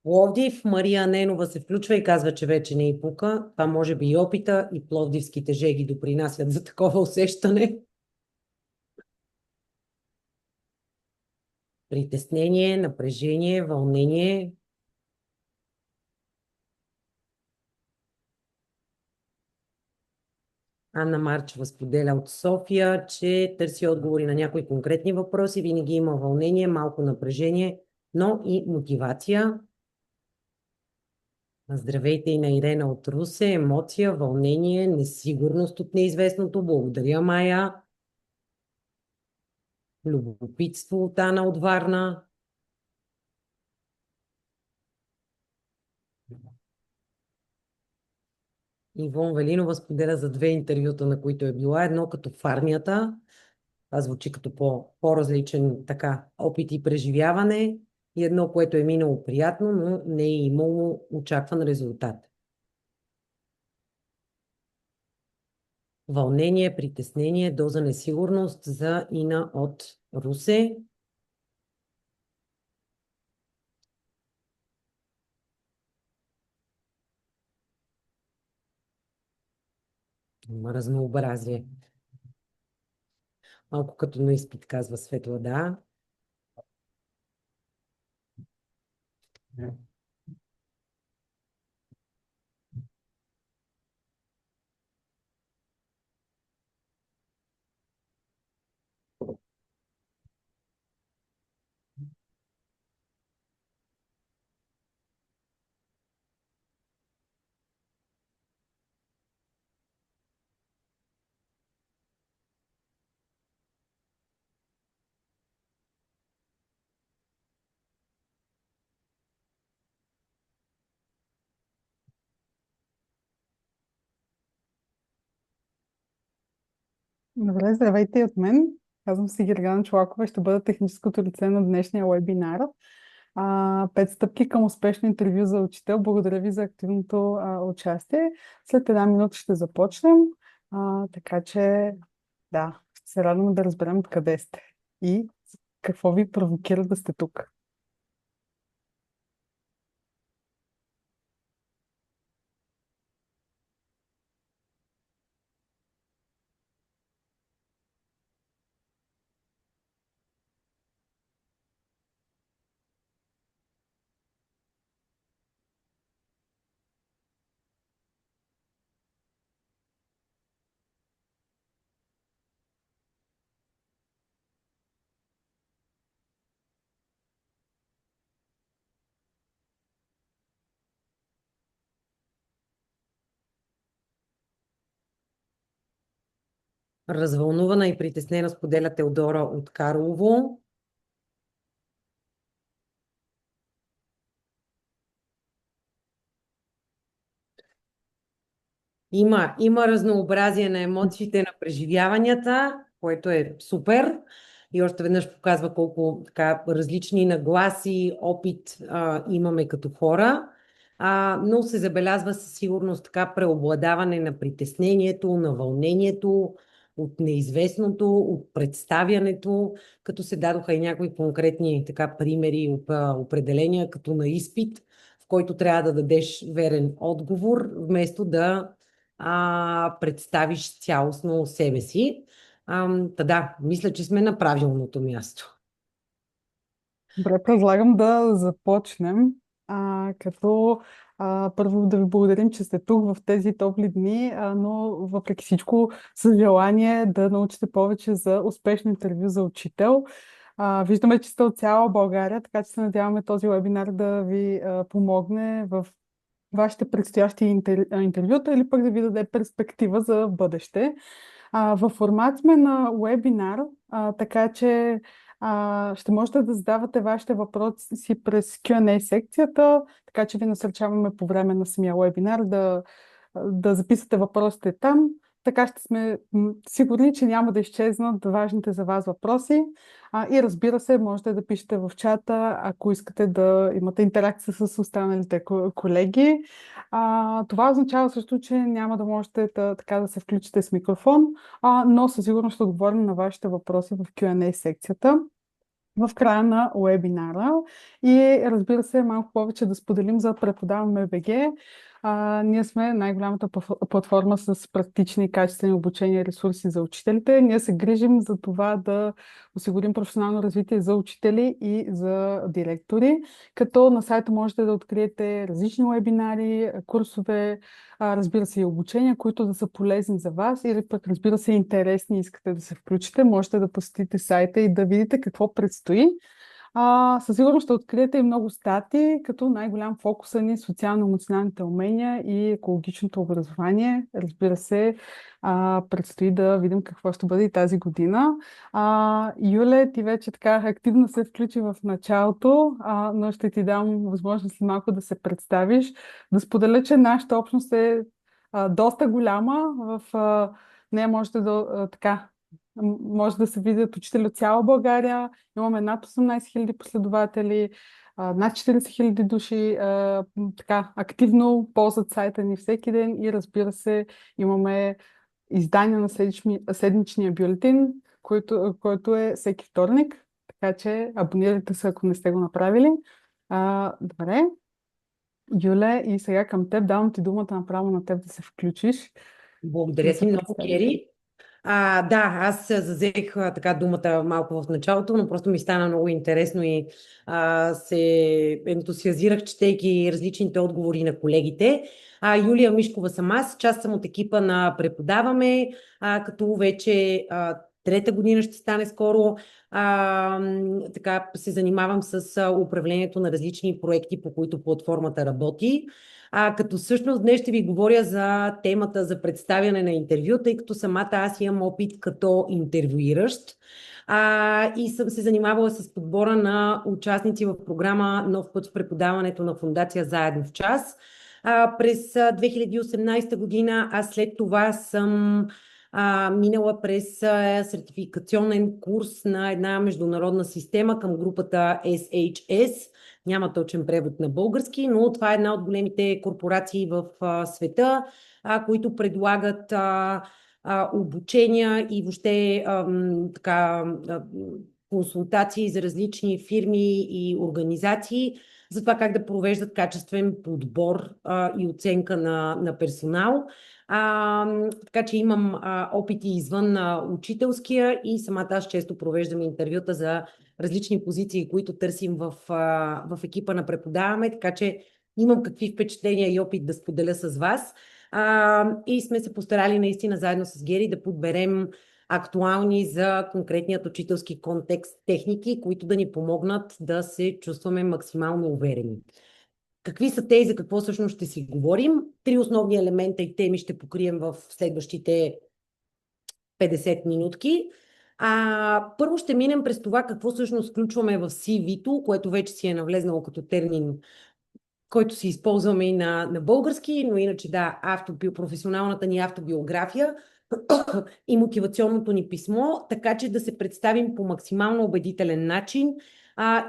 Пловдив, Мария Ненова се включва и казва, че вече не й пука. Това може би и опита, и пловдивските жеги допринасят за такова усещане. Притеснение, напрежение, вълнение. Анна Марчева споделя от София, че търси отговори на някои конкретни въпроси. Винаги има вълнение, малко напрежение, но и мотивация. Здравейте и на Ирена от Русе. Емоция, вълнение, несигурност от неизвестното. Благодаря, Майя. Любопитство от Ана от Варна. Ивон Велинова споделя за две интервюта, на които е била. Едно като в армията. Това звучи като по-различен така опит и преживяване. И едно, което е минало приятно, но не е имало очакван резултат. Вълнение, притеснение, доза несигурност за Ина от Русе. Има разнообразие. Малко като на изпит, казва Светла, да. Добре, здравейте и от мен. Казвам се Гергана Чолакова и ще бъда техническото лице на днешния вебинар. 5 стъпки към успешно интервю за учител. Благодаря ви за активното участие. След една минута ще започнем. Така че, да, ще се радвам да разберем откъде сте и какво ви провокира да сте тук. Развълнувана и притеснена споделя Теодора от Карлово. Има разнообразие на емоциите, на преживяванията, което е супер и още веднъж показва колко така различни нагласи, опит имаме като хора, но се забелязва със сигурност така преобладаване на притеснението, на вълнението, от неизвестното, от представянето, като се дадоха и някои конкретни така примери, определения, като на изпит, в който трябва да дадеш верен отговор, вместо да представиш цялостно себе си. Да, мисля, че сме на правилното място. Добре, предлагам да започнем, като първо да ви благодарим, че сте тук в тези топли дни, но въпреки всичко с желание да научите повече за успешно интервю за учител. Виждаме, че сте от цяла България, така че се надяваме този вебинар да ви помогне в вашите предстоящи интервюта или пък да ви даде перспектива за бъдеще. Във формат сме на вебинар, така че ще можете да задавате вашите въпроси през Q&A секцията, така че ви насърчаваме по време на самия вебинар да записате въпросите там. Така ще сме сигурни, че няма да изчезнат важните за вас въпроси. И разбира се, можете да пишете в чата, ако искате да имате интеракция с останалите колеги. Това означава също, че няма да можете така да се включите с микрофон, но със сигурност ще отговорим на вашите въпроси в Q&A секцията. в края на вебинара. И разбира се, малко повече да споделим за Преподаваме БГ. Ние сме най-голямата платформа с практични и качествени обучения и ресурси за учителите. Ние се грижим за това да осигурим професионално развитие за учители и за директори, като на сайта можете да откриете различни вебинари, курсове, разбира се и обучения, които да са полезни за вас или пък разбира се интересни и искате да се включите, можете да посетите сайта и да видите какво предстои. Със сигурност ще откриете и много статии, като най-голям фокус е ни социално-емоционалните умения и екологичното образование. Разбира се, предстои да видим какво ще бъде и тази година. Юле, ти вече така активно се включи в началото, но ще ти дам възможност след малко да се представиш. Да споделя, че нашата общност е доста голяма. В нея можете да така може да се видят учители от цяла България. Имаме над 18 000 последователи, над 40 000 души така активно ползват сайта ни всеки ден и разбира се, имаме издание на седмичния бюлетин, който е всеки вторник. Така че абонирайте се, ако не сте го направили. Добре. Юле, и сега към теб давам ти думата направо на теб да се включиш. Благодаря Да ти се много, представиш. Кери. Да, аз зазех така думата малко в началото, но просто ми стана много интересно и се ентусиазирах, четейки различните отговори на колегите. Юлия Мишкова съм аз, част съм от екипа на Преподаваме, като вече трета година ще стане скоро. Така се занимавам с управлението на различни проекти, по които платформата работи. Като всъщност днес ще ви говоря за темата за представяне на интервю, тъй като самата аз имам опит като интервюиращ и съм се занимавала с подбора на участници в програма Нов път в преподаването на Фондация Заедно в час. През 2018 година, а след това съм минала през сертификационен курс на една международна система към групата SHS. Няма точен превод на български, но това е една от големите корпорации в света, които предлагат обучения и въобще така, консултации за различни фирми и организации за това как да провеждат качествен подбор и оценка на персонал. Така че имам опити извън учителския и самата аз често провеждам интервюта за различни позиции, които търсим в екипа на Преподаваме, така че имам какви впечатления и опит да споделя с вас. И сме се постарали наистина заедно с Гери да подберем актуални за конкретният учителски контекст техники, които да ни помогнат да се чувстваме максимално уверени. Какви са те и за какво всъщност ще си говорим? Три основни елемента и теми ще покрием в следващите 50 минутки. Първо ще минем през това какво всъщност включваме в CV-то, което вече си е навлезнало като термин, който си използваме и на български, но иначе да, професионалната ни автобиография и мотивационното ни писмо, така че да се представим по максимално убедителен начин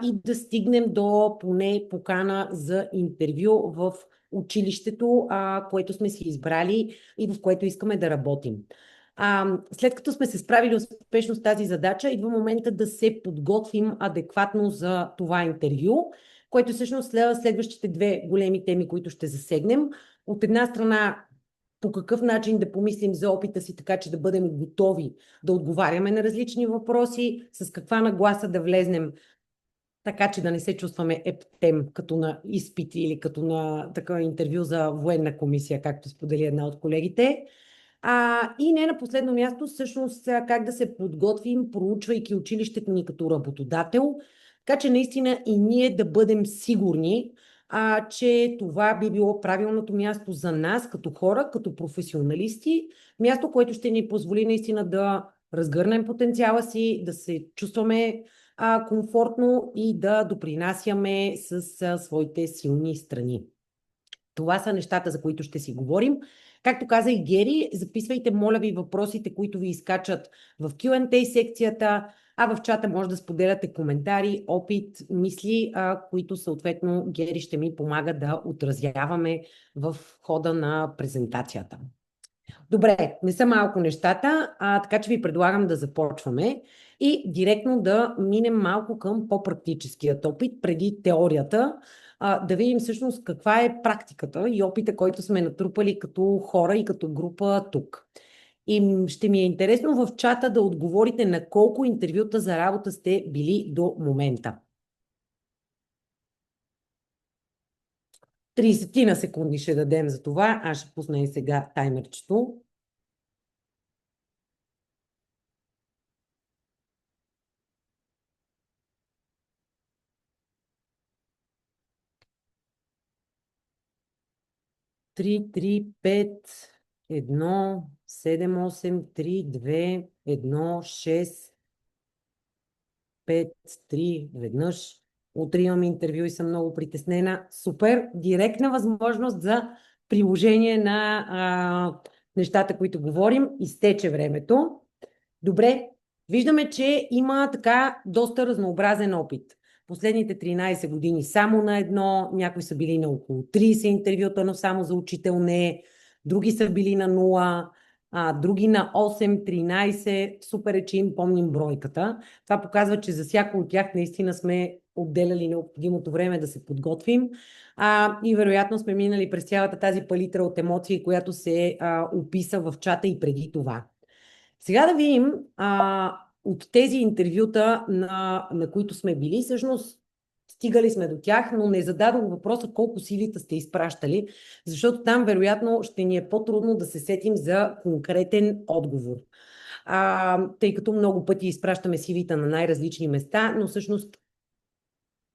и да стигнем до поне покана за интервю в училището, което сме си избрали и в което искаме да работим. След като сме се справили успешно с тази задача, идва момента да се подготвим адекватно за това интервю, което всъщност следващите две големи теми, които ще засегнем. От една страна, по какъв начин да помислим за опита си, така че да бъдем готови да отговаряме на различни въпроси, с каква нагласа да влезнем, така че да не се чувстваме ептем като на изпит или като на такова интервю за военна комисия, както сподели една от колегите. И не на последно място, всъщност как да се подготвим, проучвайки училището ни като работодател, така че наистина и ние да бъдем сигурни, че това би било правилното място за нас като хора, като професионалисти, място, което ще ни позволи наистина да разгърнем потенциала си, да се чувстваме комфортно и да допринасяме с своите силни страни. Това са нещата, за които ще си говорим. Както каза и Гери, записвайте, моля ви, въпросите, които ви изкачат в Q&A секцията, а в чата може да споделяте коментари, опит, мисли, които съответно Гери ще ми помага да отразяваме в хода на презентацията. Добре, не са малко нещата, така че ви предлагам да започваме. и директно да минем малко към по-практическият опит, преди теорията, да видим всъщност каква е практиката и опита, който сме натрупали като хора и като група тук. И ще ми е интересно в чата да отговорите на колко интервюта за работа сте били до момента. 30 на секунди ще дадем за това. Аз ще пусна и сега таймерчето. Три, 5, 1, 7, 8, 3, 2, 1, 6, 5, 3, веднъж. Утре имам интервю и съм много притеснена. Супер! Директна възможност за приложение на нещата, които говорим. Изтече времето. Добре, виждаме, че има така доста разнообразен опит. Последните 13 години само на едно, някои са били на около 30 интервюта, но само за учител не, други са били на 0, други на 8, 13. Супер е, че им помним бройката. Това показва, че за всяко от тях наистина сме отделяли необходимото време да се подготвим и вероятно сме минали през цялата тази палитра от емоции, която се описа в чата и преди това. Сега да видим от тези интервюта, на които сме били, всъщност стигали сме до тях, но не зададох въпроса колко CV-та сте изпращали, защото там вероятно ще ни е по-трудно да се сетим за конкретен отговор. Тъй като много пъти изпращаме CV-та на най-различни места, но всъщност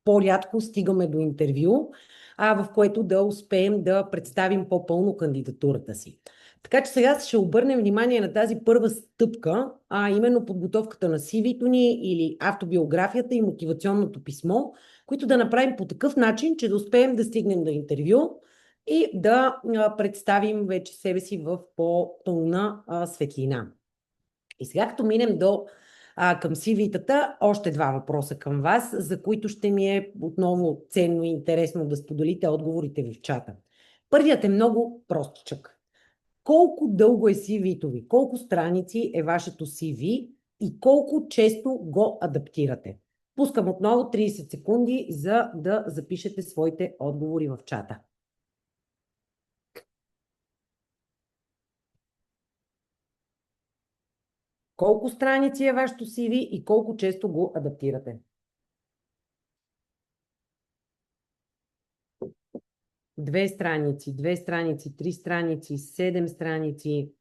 по-рядко стигаме до интервю, в което да успеем да представим по-пълно кандидатурата си. Така че сега ще обърнем внимание на тази първа стъпка, именно подготовката на CV-то ни или автобиографията и мотивационното писмо, които да направим по такъв начин, че да успеем да стигнем до интервю и да представим вече себе си в по-пълна светлина. И сега като минем към CV-тата, още два въпроса към вас, за които ще ми е отново ценно и интересно да споделите отговорите ви в чата. Първият е много простичък. Колко дълго е CV-то ви? Колко страници е вашето CV и колко често го адаптирате? Пускам отново 30 секунди, за да запишете своите отговори в чата. Колко страници е вашето CV и колко често го адаптирате? Две страници, 3 страници, 7 страници,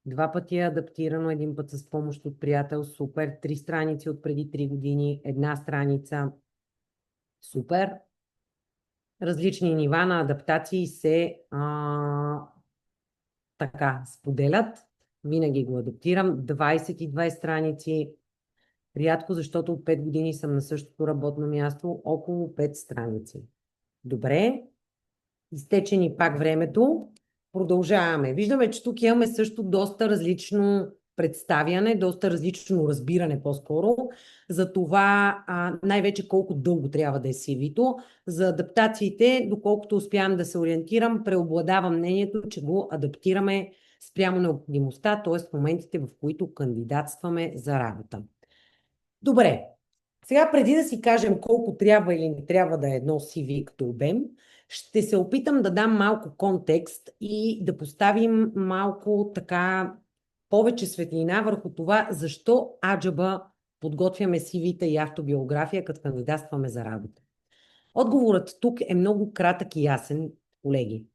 2 пъти е адаптирано, един път с помощ от приятел, супер, 3 страници от преди 3 години, една страница, супер. Различни нива на адаптации се така споделят. Винаги го адаптирам. 22 страници. Рядко, защото от 5 години съм на същото работно място. Около 5 страници. Добре. Изтече ни пак времето. Продължаваме. Виждаме, че тук имаме също доста различно представяне, доста различно разбиране по-скоро за това най-вече колко дълго трябва да е CV-то. За адаптациите, доколкото успявам да се ориентирам, преобладава мнението, че го адаптираме спрямо необходимостта, т.е. в моментите, в които кандидатстваме за работа. Добре. Сега преди да си кажем колко трябва или не трябва да е едно CV като обем, ще се опитам да дам малко контекст и да поставим малко така повече светлина върху това, защо аджаба подготвяме CV-та и автобиография, като кандидатстваме за работа. Отговорът тук е много кратък и ясен, колеги.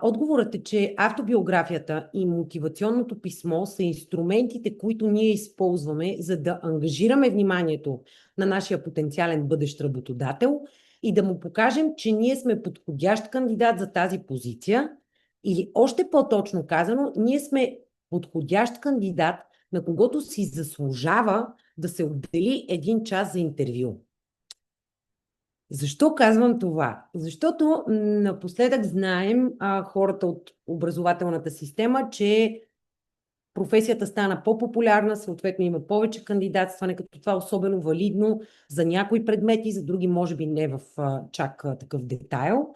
Отговорът е, че автобиографията и мотивационното писмо са инструментите, които ние използваме, за да ангажираме вниманието на нашия потенциален бъдещ работодател и да му покажем, че ние сме подходящ кандидат за тази позиция или още по-точно казано, ние сме подходящ кандидат, на когото си заслужава да се отдели един час за интервю. Защо казвам това? Защото напоследък знаем хората от образователната система, че професията стана по-популярна, съответно има повече кандидатстване, като това особено валидно за някои предмети, за други може би не в чак такъв детайл.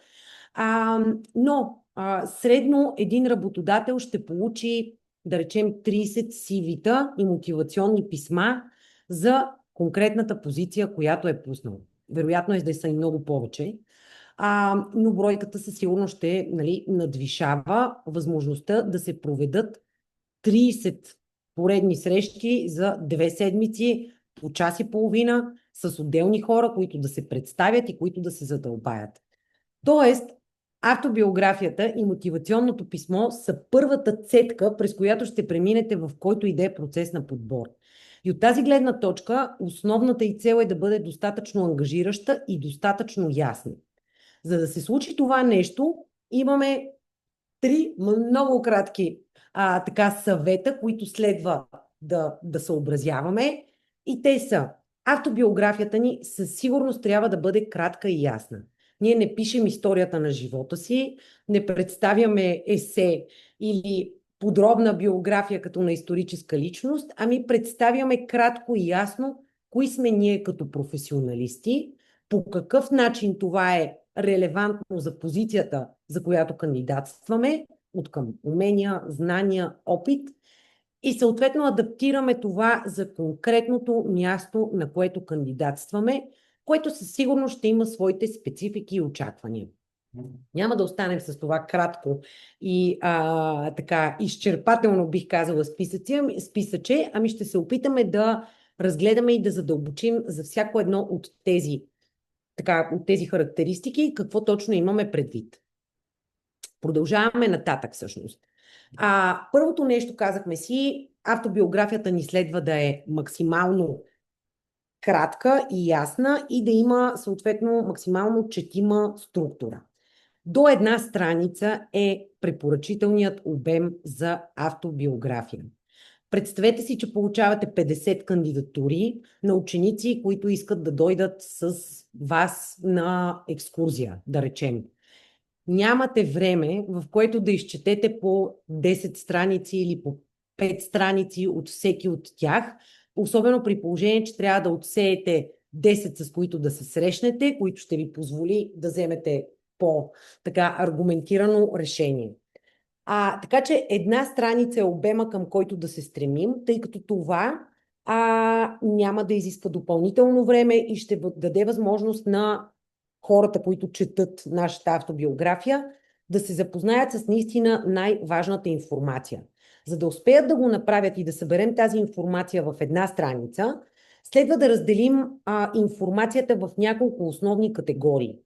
Но средно един работодател ще получи, да речем, 30 CV-та и мотивационни писма за конкретната позиция, която е пуснал. Вероятно е да са и много повече, но бройката със сигурност ще, нали, надвишава възможността да се проведат 30 поредни срещи за 2 седмици, по час и половина, с отделни хора, които да се представят и които да се задълбаят. Тоест, автобиографията и мотивационното писмо са първата цетка, през която ще преминете в който и да е процес на подбор. И от тази гледна точка, основната и цел е да бъде достатъчно ангажираща и достатъчно ясна. За да се случи това нещо, имаме 3 много кратки съвета, които следва да съобразяваме. И те са: автобиографията ни със сигурност трябва да бъде кратка и ясна. Ние не пишем историята на живота си, не представяме есе или подробна биография като на историческа личност, ами представяме кратко и ясно кои сме ние като професионалисти, по какъв начин това е релевантно за позицията, за която кандидатстваме, от към умения, знания, опит, и съответно адаптираме това за конкретното място, на което кандидатстваме, което със сигурност ще има своите специфики и очаквания. Няма да останем с това кратко и така изчерпателно, бих казала, списъче, ами ще се опитаме да разгледаме и да задълбочим за всяко едно от тези характеристики какво точно имаме предвид. Продължаваме нататък всъщност. Първото нещо, казахме си, автобиографията ни следва да е максимално кратка и ясна и да има съответно максимално четима структура. До 1 страница е препоръчителният обем за автобиография. Представете си, че получавате 50 кандидатури на ученици, които искат да дойдат с вас на екскурзия, да речем. Нямате време, в което да изчетете по 10 страници или по 5 страници от всеки от тях, особено при положение, че трябва да отсеете 10, с които да се срещнете, които ще ви позволи да вземете по-така аргументирано решение. Така че 1 страница е обема, към който да се стремим, тъй като това няма да изиска допълнително време и ще даде възможност на хората, които четат нашата автобиография, да се запознаят с наистина най-важната информация. За да успеят да го направят и да съберем тази информация в 1 страница, следва да разделим информацията в няколко основни категории.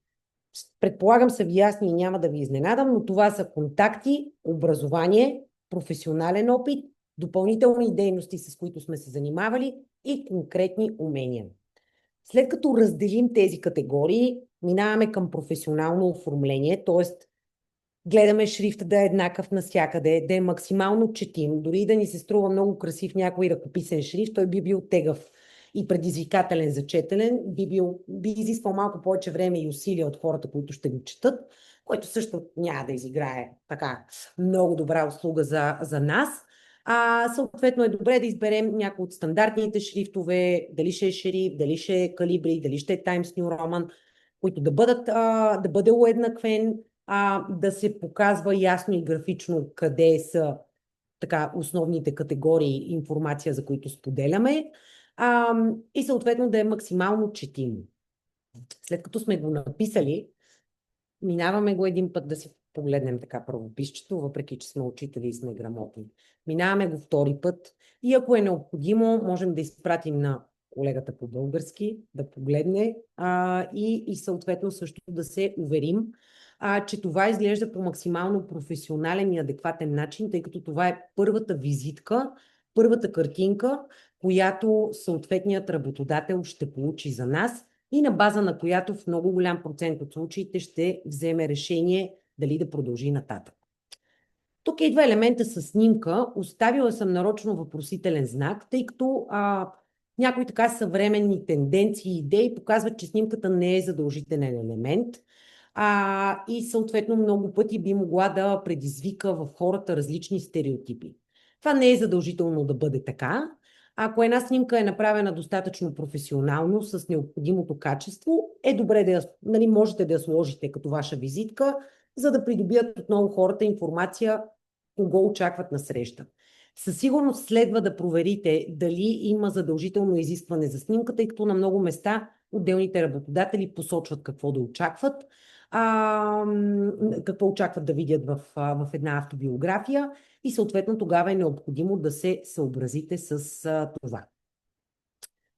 Предполагам са ви ясни и няма да ви изненадам, но това са контакти, образование, професионален опит, допълнителни дейности, с които сме се занимавали, и конкретни умения. След като разделим тези категории, минаваме към професионално оформление, т.е. гледаме шрифта да е еднакъв навсякъде, да е максимално четим, дори да ни се струва много красив някой ръкописен шрифт, той би бил тегъв и предизвикателен за четене, би изисквал малко повече време и усилия от хората, които ще го четат, което също няма да изиграе така много добра услуга за нас. Съответно е добре да изберем някои от стандартните шрифтове, дали ще е шрифт, дали ще е калибри, дали ще е Times New Roman, които да бъде уеднаквен, да се показва ясно и графично къде са основните категории информация, за които споделяме, и съответно да е максимално четимо. След като сме го написали, минаваме го един път да си погледнем така правописчето, въпреки че сме учители и сме грамотни. Минаваме го 2 път и ако е необходимо, можем да изпратим на колегата по български да погледне и съответно също да се уверим, че това изглежда по максимално професионален и адекватен начин, тъй като това е първата визитка, първата картинка, която съответният работодател ще получи за нас и на база на която в много голям процент от случаите ще вземе решение дали да продължи нататък. Тук идва елемента с снимка. Оставила съм нарочно въпросителен знак, тъй като някои така съвременни тенденции и идеи показват, че снимката не е задължителен елемент и съответно много пъти би могла да предизвика в хората различни стереотипи. Това не е задължително да бъде така. Ако една снимка е направена достатъчно професионално, с необходимото качество, е добре можете да я сложите като ваша визитка, за да придобият отново хората информация кого очакват на среща. Със сигурност следва да проверите дали има задължително изискване за снимка, тъй като на много места отделните работодатели посочват какво да очакват, какво очакват да видят в една автобиография и съответно тогава е необходимо да се съобразите с това.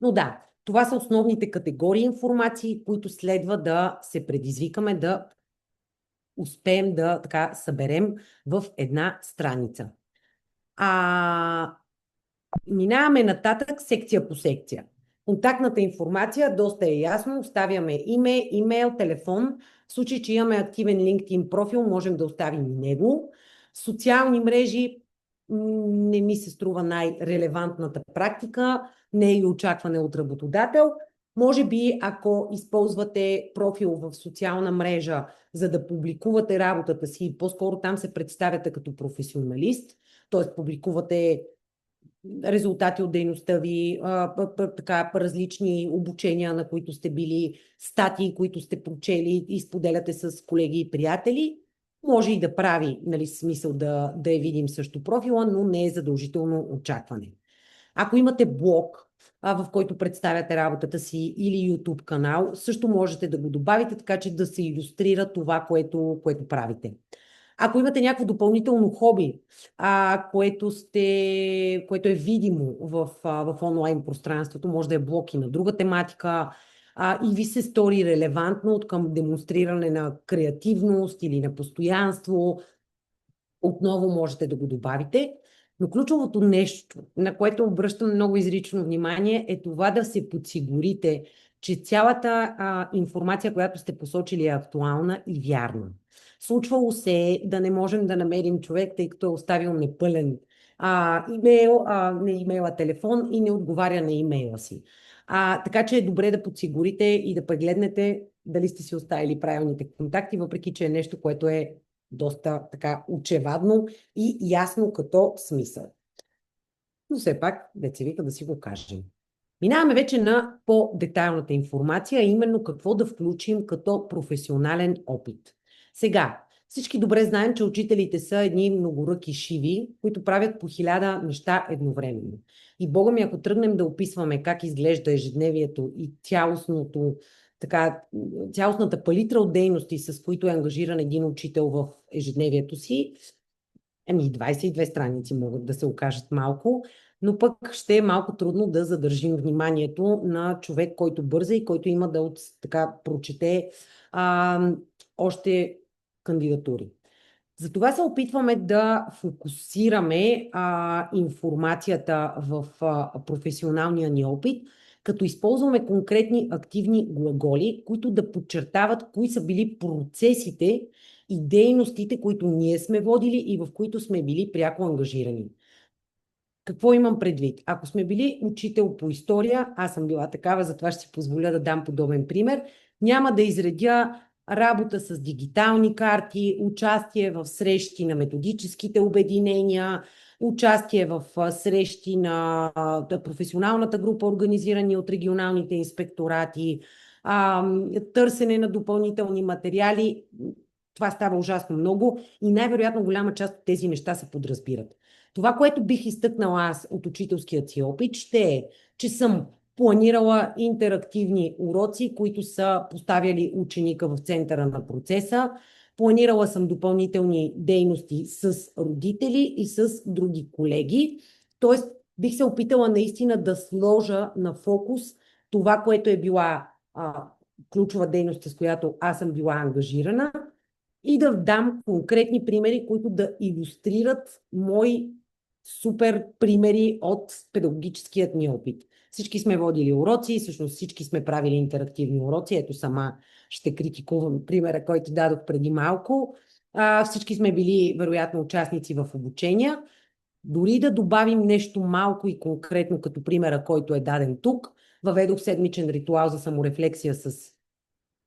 Но да, това са основните категории информации, които следва да се предизвикаме да успеем да така съберем в една страница. Минаваме нататък секция по секция. Контактната информация доста е ясно. Оставяме име, имейл, телефон. В случай, че имаме активен LinkedIn профил, можем да оставим и него. Социални мрежи не ми се струва най-релевантната практика. Не е и очакване от работодател. Може би, ако използвате профил в социална мрежа, за да публикувате работата си, по-скоро там се представяте като професионалист, т.е. публикувате резултати от дейността ви, така, различни обучения, на които сте били, статии, които сте прочели и споделяте с колеги и приятели. Може и да прави, нали, смисъл да я видим също профила, но не е задължително очакване. Ако имате блог, в който представяте работата си, или YouTube канал, също можете да го добавите, така че да се илюстрира това, което правите. Ако имате някакво допълнително хоби, което е видимо в онлайн пространството, може да е блог и на друга тематика, и ви се стори релевантно от към демонстриране на креативност или на постоянство, отново можете да го добавите. Но ключовото нещо, на което обръщам много изрично внимание, е това да се подсигурите, че цялата информация, която сте посочили, е актуална и вярна. Случвало се е да не можем да намерим човек, тъй като е оставил непълен имейл, не имейла, телефон и не отговаря на имейла си. Така че е добре да подсигурите и да прегледнете дали сте си оставили правилните контакти, въпреки че е нещо, което е доста така очевадно и ясно като смисъл. Но все пак, деца вика, да си го кажем. Минаваме вече на по-детайлната информация, а именно какво да включим като професионален опит. Сега, всички добре знаем, че учителите са едни многоръки шиви, които правят по 1000 неща едновременно. И Бога ми, ако тръгнем да описваме как изглежда ежедневието и цялостната палитра от дейности, с които е ангажиран един учител в ежедневието си, 22 страници могат да се окажат малко, но пък ще е малко трудно да задържим вниманието на човек, който бърза и който има да прочете още кандидатури. Затова се опитваме да фокусираме информацията в професионалния ни опит, като използваме конкретни активни глаголи, които да подчертават кои са били процесите и дейностите, които ние сме водили и в които сме били пряко ангажирани. Какво имам предвид? Ако сме били учител по история, аз съм била такава, затова ще си позволя да дам подобен пример, няма да изредя работа с дигитални карти, участие в срещи на методическите обединения, участие в срещи на професионалната група, организирани от регионалните инспекторати, търсене на допълнителни материали. Това става ужасно много и най-вероятно голяма част от тези неща се подразбират. Това, което бих изтъкнала аз от учителският си опит, ще е, че съм планирала интерактивни уроци, които са поставяли ученика в центъра на процеса. Планирала съм допълнителни дейности с родители и с други колеги. Тоест, бих се опитала наистина да сложа на фокус това, което е била ключова дейност, с която аз съм била ангажирана, и да дам конкретни примери, които да илюстрират мои супер примери от педагогическият ни опит. Всички сме водили уроци, всъщност всички сме правили интерактивни уроци. Ето сама ще критикувам примера, който дадох преди малко. Всички сме били, вероятно, участници в обучения. Дори да добавим нещо малко и конкретно, като примера, който е даден тук, въведох седмичен ритуал за саморефлексия с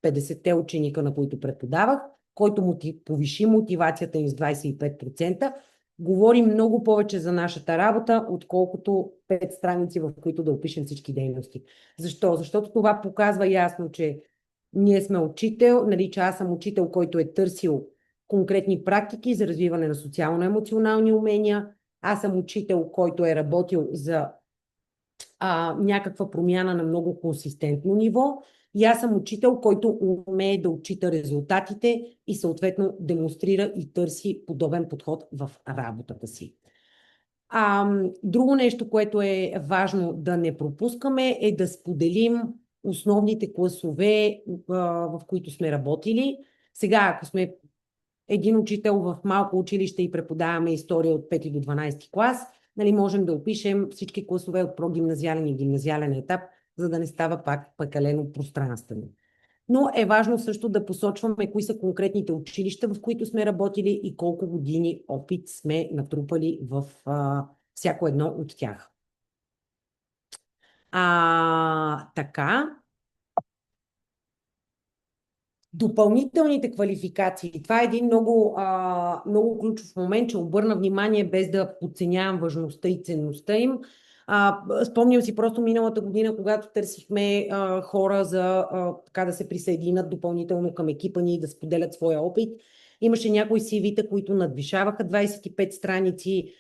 50-те ученика, на които преподавах, който повиши мотивацията им с 25%, говори много повече за нашата работа, отколкото 5 страници, в които да опишем всички дейности. Защо? Защото това показва ясно, че ние сме учител, нали, че аз съм учител, който е търсил конкретни практики за развиване на социално-емоционални умения. аз съм учител, който е работил за някаква промяна на много консистентно ниво и аз съм учител, който умее да отчита резултатите и съответно демонстрира и търси подобен подход в работата си. Друго нещо, което е важно да не пропускаме, е да споделим основните класове, в които сме работили. Сега, ако сме един учител в малко училище и преподаваме история от 5 до 12 клас, нали, можем да опишем всички класове от прогимназиален и гимназиален етап, за да не става пак прекалено пространствено. Но е важно също да посочваме кои са конкретните училища, в които сме работили и колко години опит сме натрупали в всяко едно от тях. Така. Допълнителните квалификации. Това е един много ключов момент, че обърна внимание без да подценявам важността и ценността им. Спомням си просто миналата година, когато търсихме хора за така да се присъединят допълнително към екипа ни и да споделят своя опит. Имаше някои CV-та, които надвишаваха 25 страници,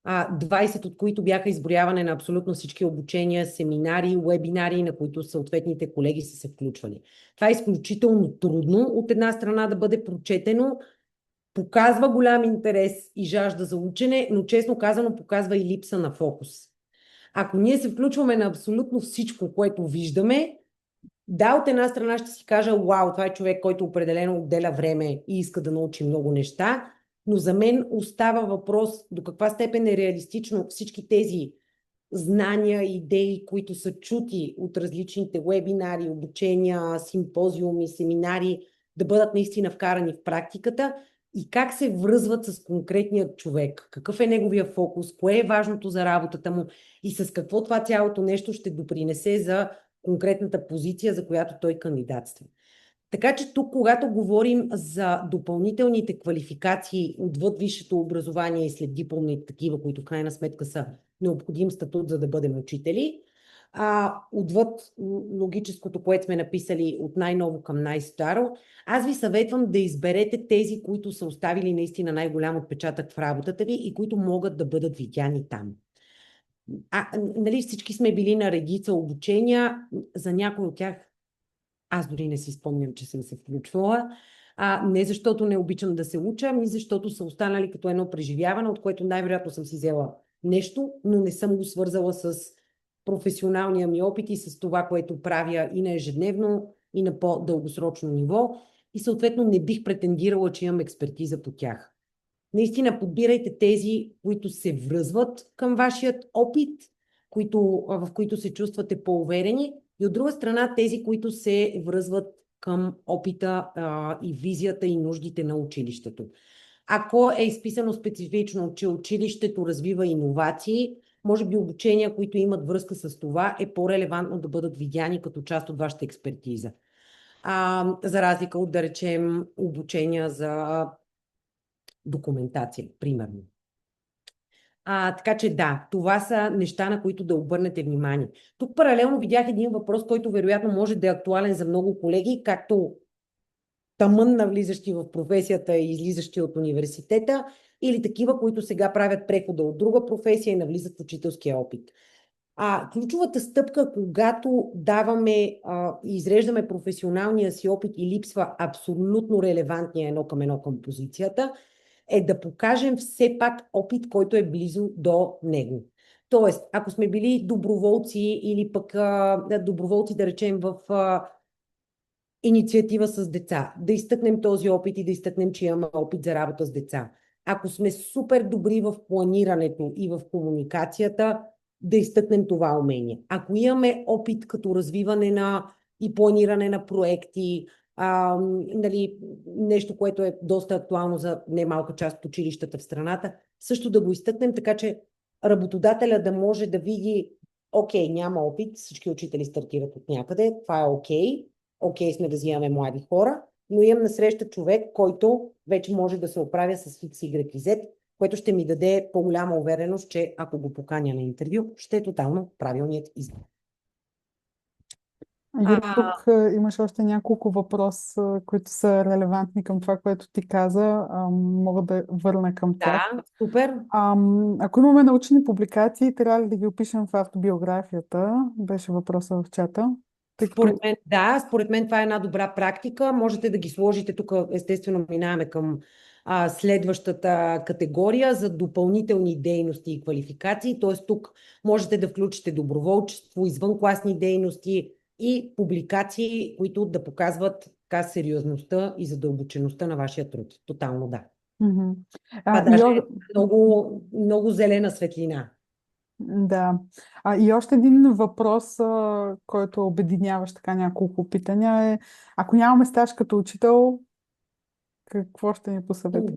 20 от които бяха изброяване на абсолютно всички обучения, семинари, вебинари, на които съответните колеги са се включвали. Това е изключително трудно от една страна да бъде прочетено, показва голям интерес и жажда за учене, но честно казано показва и липса на фокус. Ако ние се включваме на абсолютно всичко, което виждаме, да, от една страна ще си кажа, вау, това е човек, който определено отделя време и иска да научи много неща, но за мен остава въпрос до каква степен е реалистично всички тези знания, идеи, които са чути от различните вебинари, обучения, симпозиуми, семинари, да бъдат наистина вкарани в практиката и как се връзват с конкретния човек, какъв е неговия фокус, кое е важното за работата му и с какво това цялото нещо ще допринесе за конкретната позиция, за която той кандидатства. Така че тук, когато говорим за допълнителните квалификации отвъд висшето образование и след дипломни такива, които в крайна сметка са необходим статут, за да бъдем учители, отвъд логическото, което сме написали от най-ново към най-старо, аз ви съветвам да изберете тези, които са оставили наистина най-голям отпечатък в работата ви и които могат да бъдат видяни там. Нали, всички сме били на редица обучения, за някои от тях аз дори не си спомням, че съм се включвала. Не защото не обичам да се уча, ами защото са останали като едно преживяване, от което най-вероятно съм си взела нещо, но не съм го свързала с професионалния ми опит и с това, което правя и на ежедневно, и на по-дългосрочно ниво. И съответно не бих претендирала, че имам експертиза по тях. Наистина подбирайте тези, които се връзват към вашият опит, в които се чувствате по-уверени, и от друга страна тези, които се връзват към опита и визията и нуждите на училището. Ако е изписано специфично, че училището развива иновации, може би обучения, които имат връзка с това, е по-релевантно да бъдат видяни като част от вашата експертиза. За разлика от, да речем, обучения за документация, примерно. Така че да, това са неща, на които да обърнете внимание. Тук паралелно видях един въпрос, който вероятно може да е актуален за много колеги, както тъмън навлизащи в професията и излизащи от университета, или такива, които сега правят прехода от друга професия и навлизат в учителския опит. Ключовата стъпка, когато даваме и изреждаме професионалния си опит и липсва абсолютно релевантния едно към позицията, е да покажем все пак опит, който е близо до него. Тоест, ако сме били доброволци или пък доброволци, да речем, в инициатива с деца, да изтъкнем този опит и да изтъкнем, че имаме опит за работа с деца. Ако сме супер добри в планирането и в комуникацията, да изтъкнем това умение. Ако имаме опит като развиване и планиране на проекти, нали, нещо, което е доста актуално за немалка част от училищата в страната, също да го изтъкнем, така че работодателя да може да види, окей, няма опит, всички учители стартират от някъде, това е окей сме да взимаме млади хора, но имам насреща човек, който вече може да се оправя с X, Y и Z, което ще ми даде по-голяма увереност, че ако го поканя на интервю, ще е тотално правилният избор. Юли, тук имаш още няколко въпроса, които са релевантни към това, което ти каза. Мога да върна към тях. Да, супер. Ако имаме научни публикации, трябва ли да ги опишем в автобиографията? Беше въпроса в чата. Тъй като... Според мен, да, според мен това е една добра практика. Можете да ги сложите тук, естествено, минаваме към следващата категория за допълнителни дейности и квалификации. Т.е. тук можете да включите доброволчество, извънкласни дейности и публикации, които да показват така сериозността и задълбочеността на вашия труд. Тотално да. Мгм. Това И, даже е много, много зелена светлина. да. И още един въпрос, който обединяваш така няколко питания е, ако нямаме стаж като учител, какво ще ни посъветвате?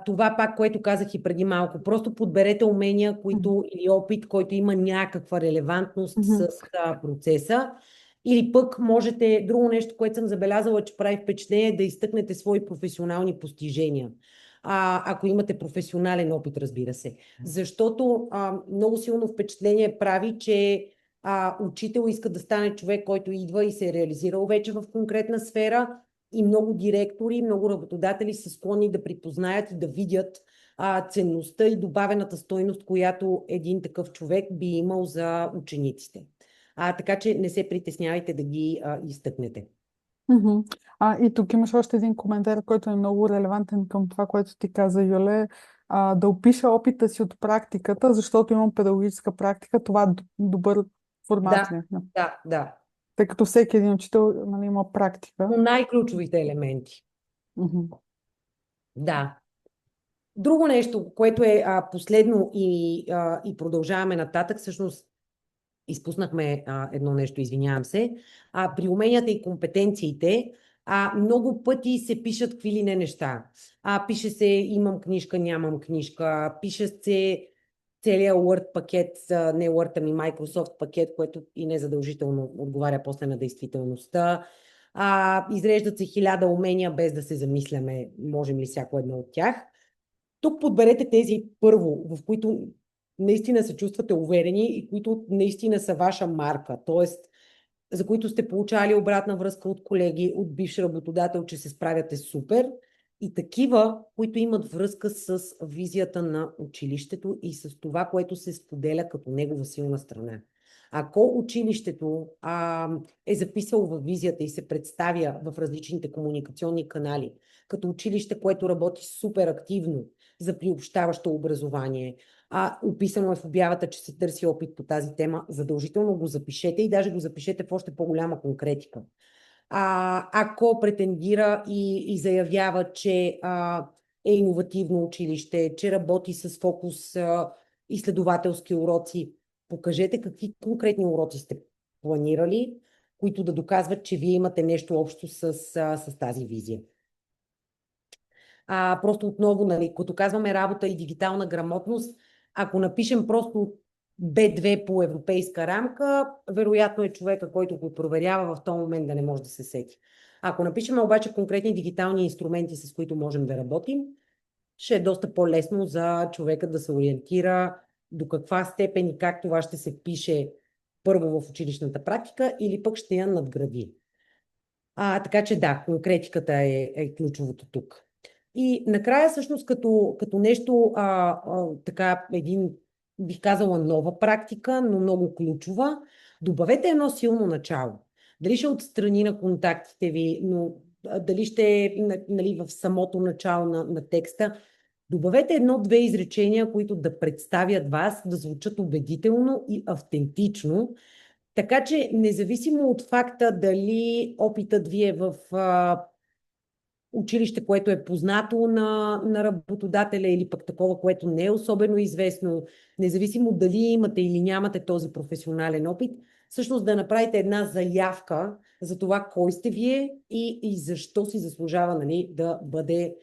Това пак, което казах и преди малко. Просто подберете умения, Мгм. които или опит, който има някаква релевантност Мгм. с процеса. Или пък можете, друго нещо, което съм забелязала, че прави впечатление, е да изтъкнете свои професионални постижения. Ако имате професионален опит, разбира се. Защото много силно впечатление прави, че учител иска да стане човек, който идва и се е реализирал вече в конкретна сфера, и много директори, много работодатели са склонни да припознаят и да видят ценността и добавената стойност, която един такъв човек би имал за учениците. Така че не се притеснявайте да ги изтъкнете. Мгм. И тук имаш още един коментар, който е много релевантен към това, което ти каза, Юле. Да опиша опита си от практиката, защото имам педагогическа практика. Това е добър формат Да, ли? да. Тъй като всеки един учител, нали, има практика. Но най-ключовите елементи. Мгм. Да. Друго нещо, което е последно и продължаваме нататък, всъщност изпуснахме едно нещо, извинявам се. При уменията и компетенциите много пъти се пишат какви ли не неща. Пише се имам книжка, нямам книжка, пише се целият Word пакет, не Word, ами Microsoft пакет, което и не задължително отговаря после на действителността. Изреждат се 1000 умения, без да се замисляме, можем ли всяко едно от тях. Тук подберете тези първо, в които наистина се чувствате уверени и които наистина са ваша марка, т.е. за които сте получали обратна връзка от колеги, от бивш работодател, че се справяте супер, и такива, които имат връзка с визията на училището и с това, което се споделя като негова силна страна. Ако училището е записало във визията и се представя в различните комуникационни канали, като училище, което работи супер активно за приобщаващо образование, описано е в обявата, че се търси опит по тази тема, задължително го запишете и даже го запишете в още по-голяма конкретика. Ако претендира и заявява, че е иновативно училище, че работи с фокус изследователски уроци, покажете какви конкретни уроци сте планирали, които да доказват, че вие имате нещо общо с тази визия. Просто отново, нали, като казваме работа и дигитална грамотност, ако напишем просто B2 по европейска рамка, вероятно е човека, който го проверява в този момент да не може да се сети. Ако напишем обаче конкретни дигитални инструменти, с които можем да работим, ще е доста по-лесно за човека да се ориентира до каква степен и как това ще се пише първо в училищната практика или пък ще я надгради. Така че да, конкретиката е ключовото тук. И накрая, всъщност, като нещо, така, бих казала, нова практика, но много ключова, добавете едно силно начало. Дали ще отстрани на контактите ви, но дали ще е, нали, в самото начало на текста, добавете едно-две изречения, които да представят вас, да звучат убедително и автентично, така че независимо от факта дали опитът ви е в училище, което е познато на работодателя или пък такова, което не е особено известно, независимо дали имате или нямате този професионален опит, всъщност да направите една заявка за това кой сте вие и защо си заслужава, нали, да бъде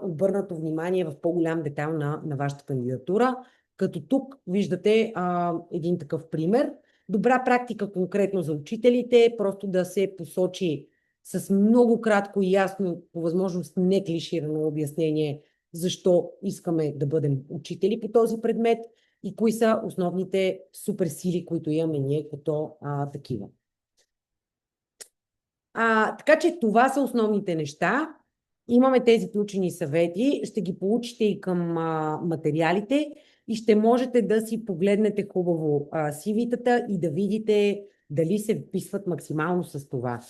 обърнато внимание в по-голям детайл на вашата кандидатура. Като тук виждате един такъв пример. Добра практика конкретно за учителите, просто да се посочи с много кратко и ясно, по възможност не клиширано обяснение, защо искаме да бъдем учители по този предмет и кои са основните суперсили, които имаме ние като такива. Така че това са основните неща. Имаме тези ключени съвети, ще ги получите и към материалите и ще можете да си погледнете хубаво CV-тата и да видите дали се вписват максимално с това.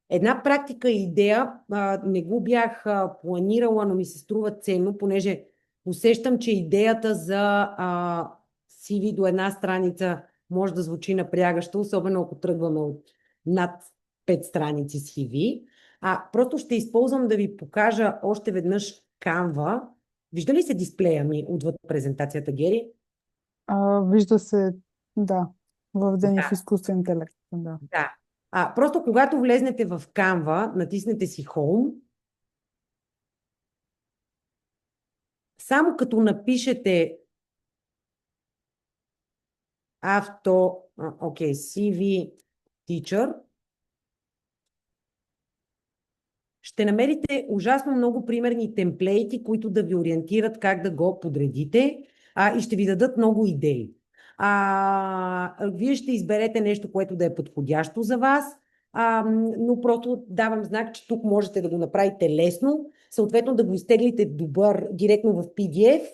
Една практика и идея, не го бях планирала, но ми се струва ценно, понеже усещам, че идеята за CV до една страница може да звучи напрягащо, особено ако тръгваме от над 5 страници CV. Просто ще използвам да ви покажа още веднъж Canva. Вижда ли се дисплея ми отвъд презентацията, Гери? Вижда се, да, въведение в Да, изкуствен интелект. Да. да. Просто когато влезнете в Canva, натиснете си Home, само като напишете CV Teacher, ще намерите ужасно много примерни темплейти, които да ви ориентират как да го подредите и ще ви дадат много идеи. Вие ще изберете нещо, което да е подходящо за вас, но просто давам знак, че тук можете да го направите лесно, съответно да го изтеглите добър директно в PDF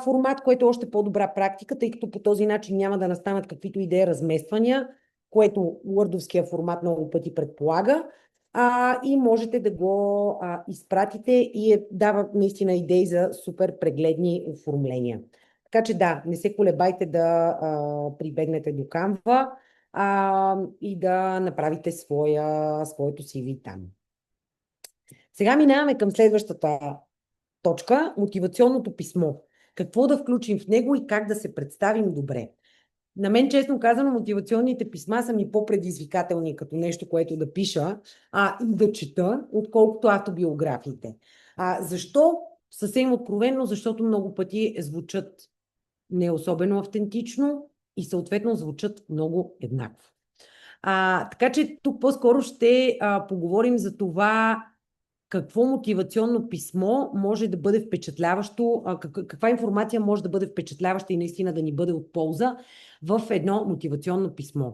формат, което е още по-добра практика, тъй като по този начин няма да настанат каквито идеи размествания, което Word-овския формат много пъти предполага. И можете да го изпратите и дава наистина идеи за супер прегледни оформления. Така че да, не се колебайте да прибегнете до Canva и да направите своето CV там. Сега минаваме към следващата точка – мотивационното писмо. Какво да включим в него и как да се представим добре. На мен, честно казано, мотивационните писма са ми по-предизвикателни като нещо, което да пиша и да чета, отколкото автобиографиите. Защо? Съвсем откровенно, защото много пъти звучат не особено автентично и съответно звучат много еднакво. Така че тук по-скоро ще поговорим за това какво мотивационно писмо може да бъде впечатляващо, каква информация може да бъде впечатляваща и наистина да ни бъде от полза в едно мотивационно писмо.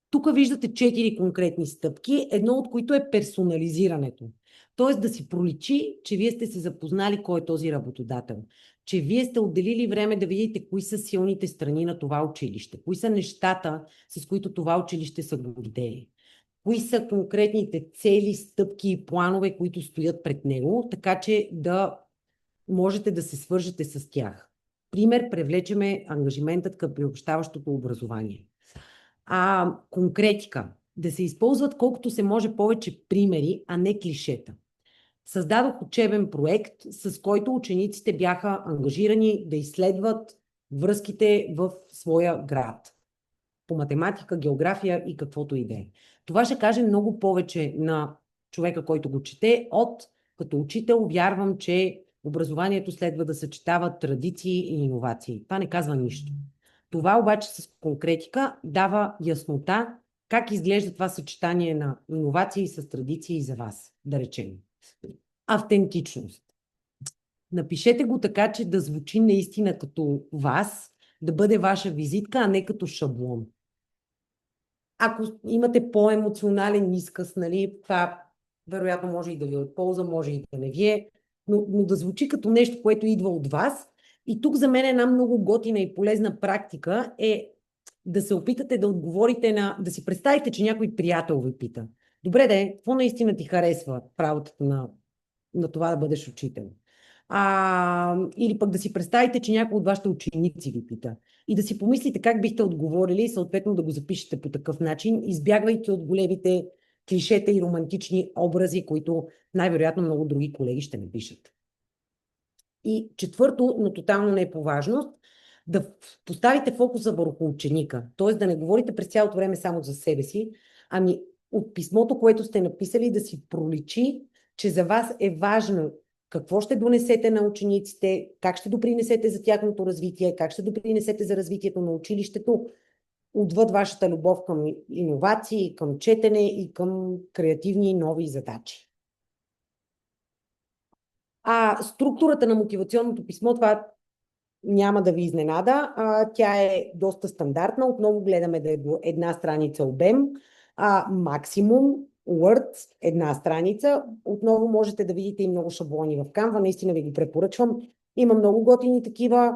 Тук виждате 4 конкретни стъпки, едно от които е персонализирането. Тоест да си проличи, че вие сте се запознали кой е този работодател, че вие сте отделили време да видите кои са силните страни на това училище, кои са нещата, с които това училище са гордее, кои са конкретните цели, стъпки и планове, които стоят пред него, така че да можете да се свържете с тях. Пример, привлечеме ангажиментът към приобщаващото образование. Конкретика. Да се използват колкото се може повече примери, а не клишета. Създадох учебен проект, с който учениците бяха ангажирани да изследват връзките в своя град. По математика, география и каквото и да е. Това ще каже много повече на човека, който го чете, като учител вярвам, че образованието следва да съчетава традиции и иновации. Това не казва нищо. Това обаче с конкретика дава яснота как изглежда това съчетание на иновации с традиции за вас, да речем. Автентичност. Напишете го така, че да звучи наистина като вас, да бъде ваша визитка, а не като шаблон. Ако имате по-емоционален изказ, нали, това вероятно може и да ви е от полза, може и да не ви е, но да звучи като нещо, което идва от вас. И тук за мен една много готина и полезна практика е да се опитате да отговорите да си представите, че някой приятел ви пита. Добре де, какво наистина ти харесва в работата на това да бъдеш учител? Или пък да си представите, че някой от вашите ученици ви пита. И да си помислите как бихте отговорили и съответно да го запишете по такъв начин, избягвайки от големите клишета и романтични образи, които най-вероятно много други колеги ще напишат. И четвърто, но тотално не е по важност, да поставите фокуса върху ученика. Т.е. да не говорите през цялото време само за себе си, ами от писмото, което сте написали, да си проличи, че за вас е важно какво ще донесете на учениците, как ще допринесете за тяхното развитие, как ще допринесете за развитието на училището, отвъд вашата любов към иновации, към четене и към креативни нови задачи. Структурата на мотивационното писмо, това няма да ви изненада. Тя е доста стандартна. Отново гледаме да е до една страница обем. Максимум Word, една страница. Отново можете да видите и много шаблони в Canva. Наистина ви ги препоръчвам. Има много готини такива.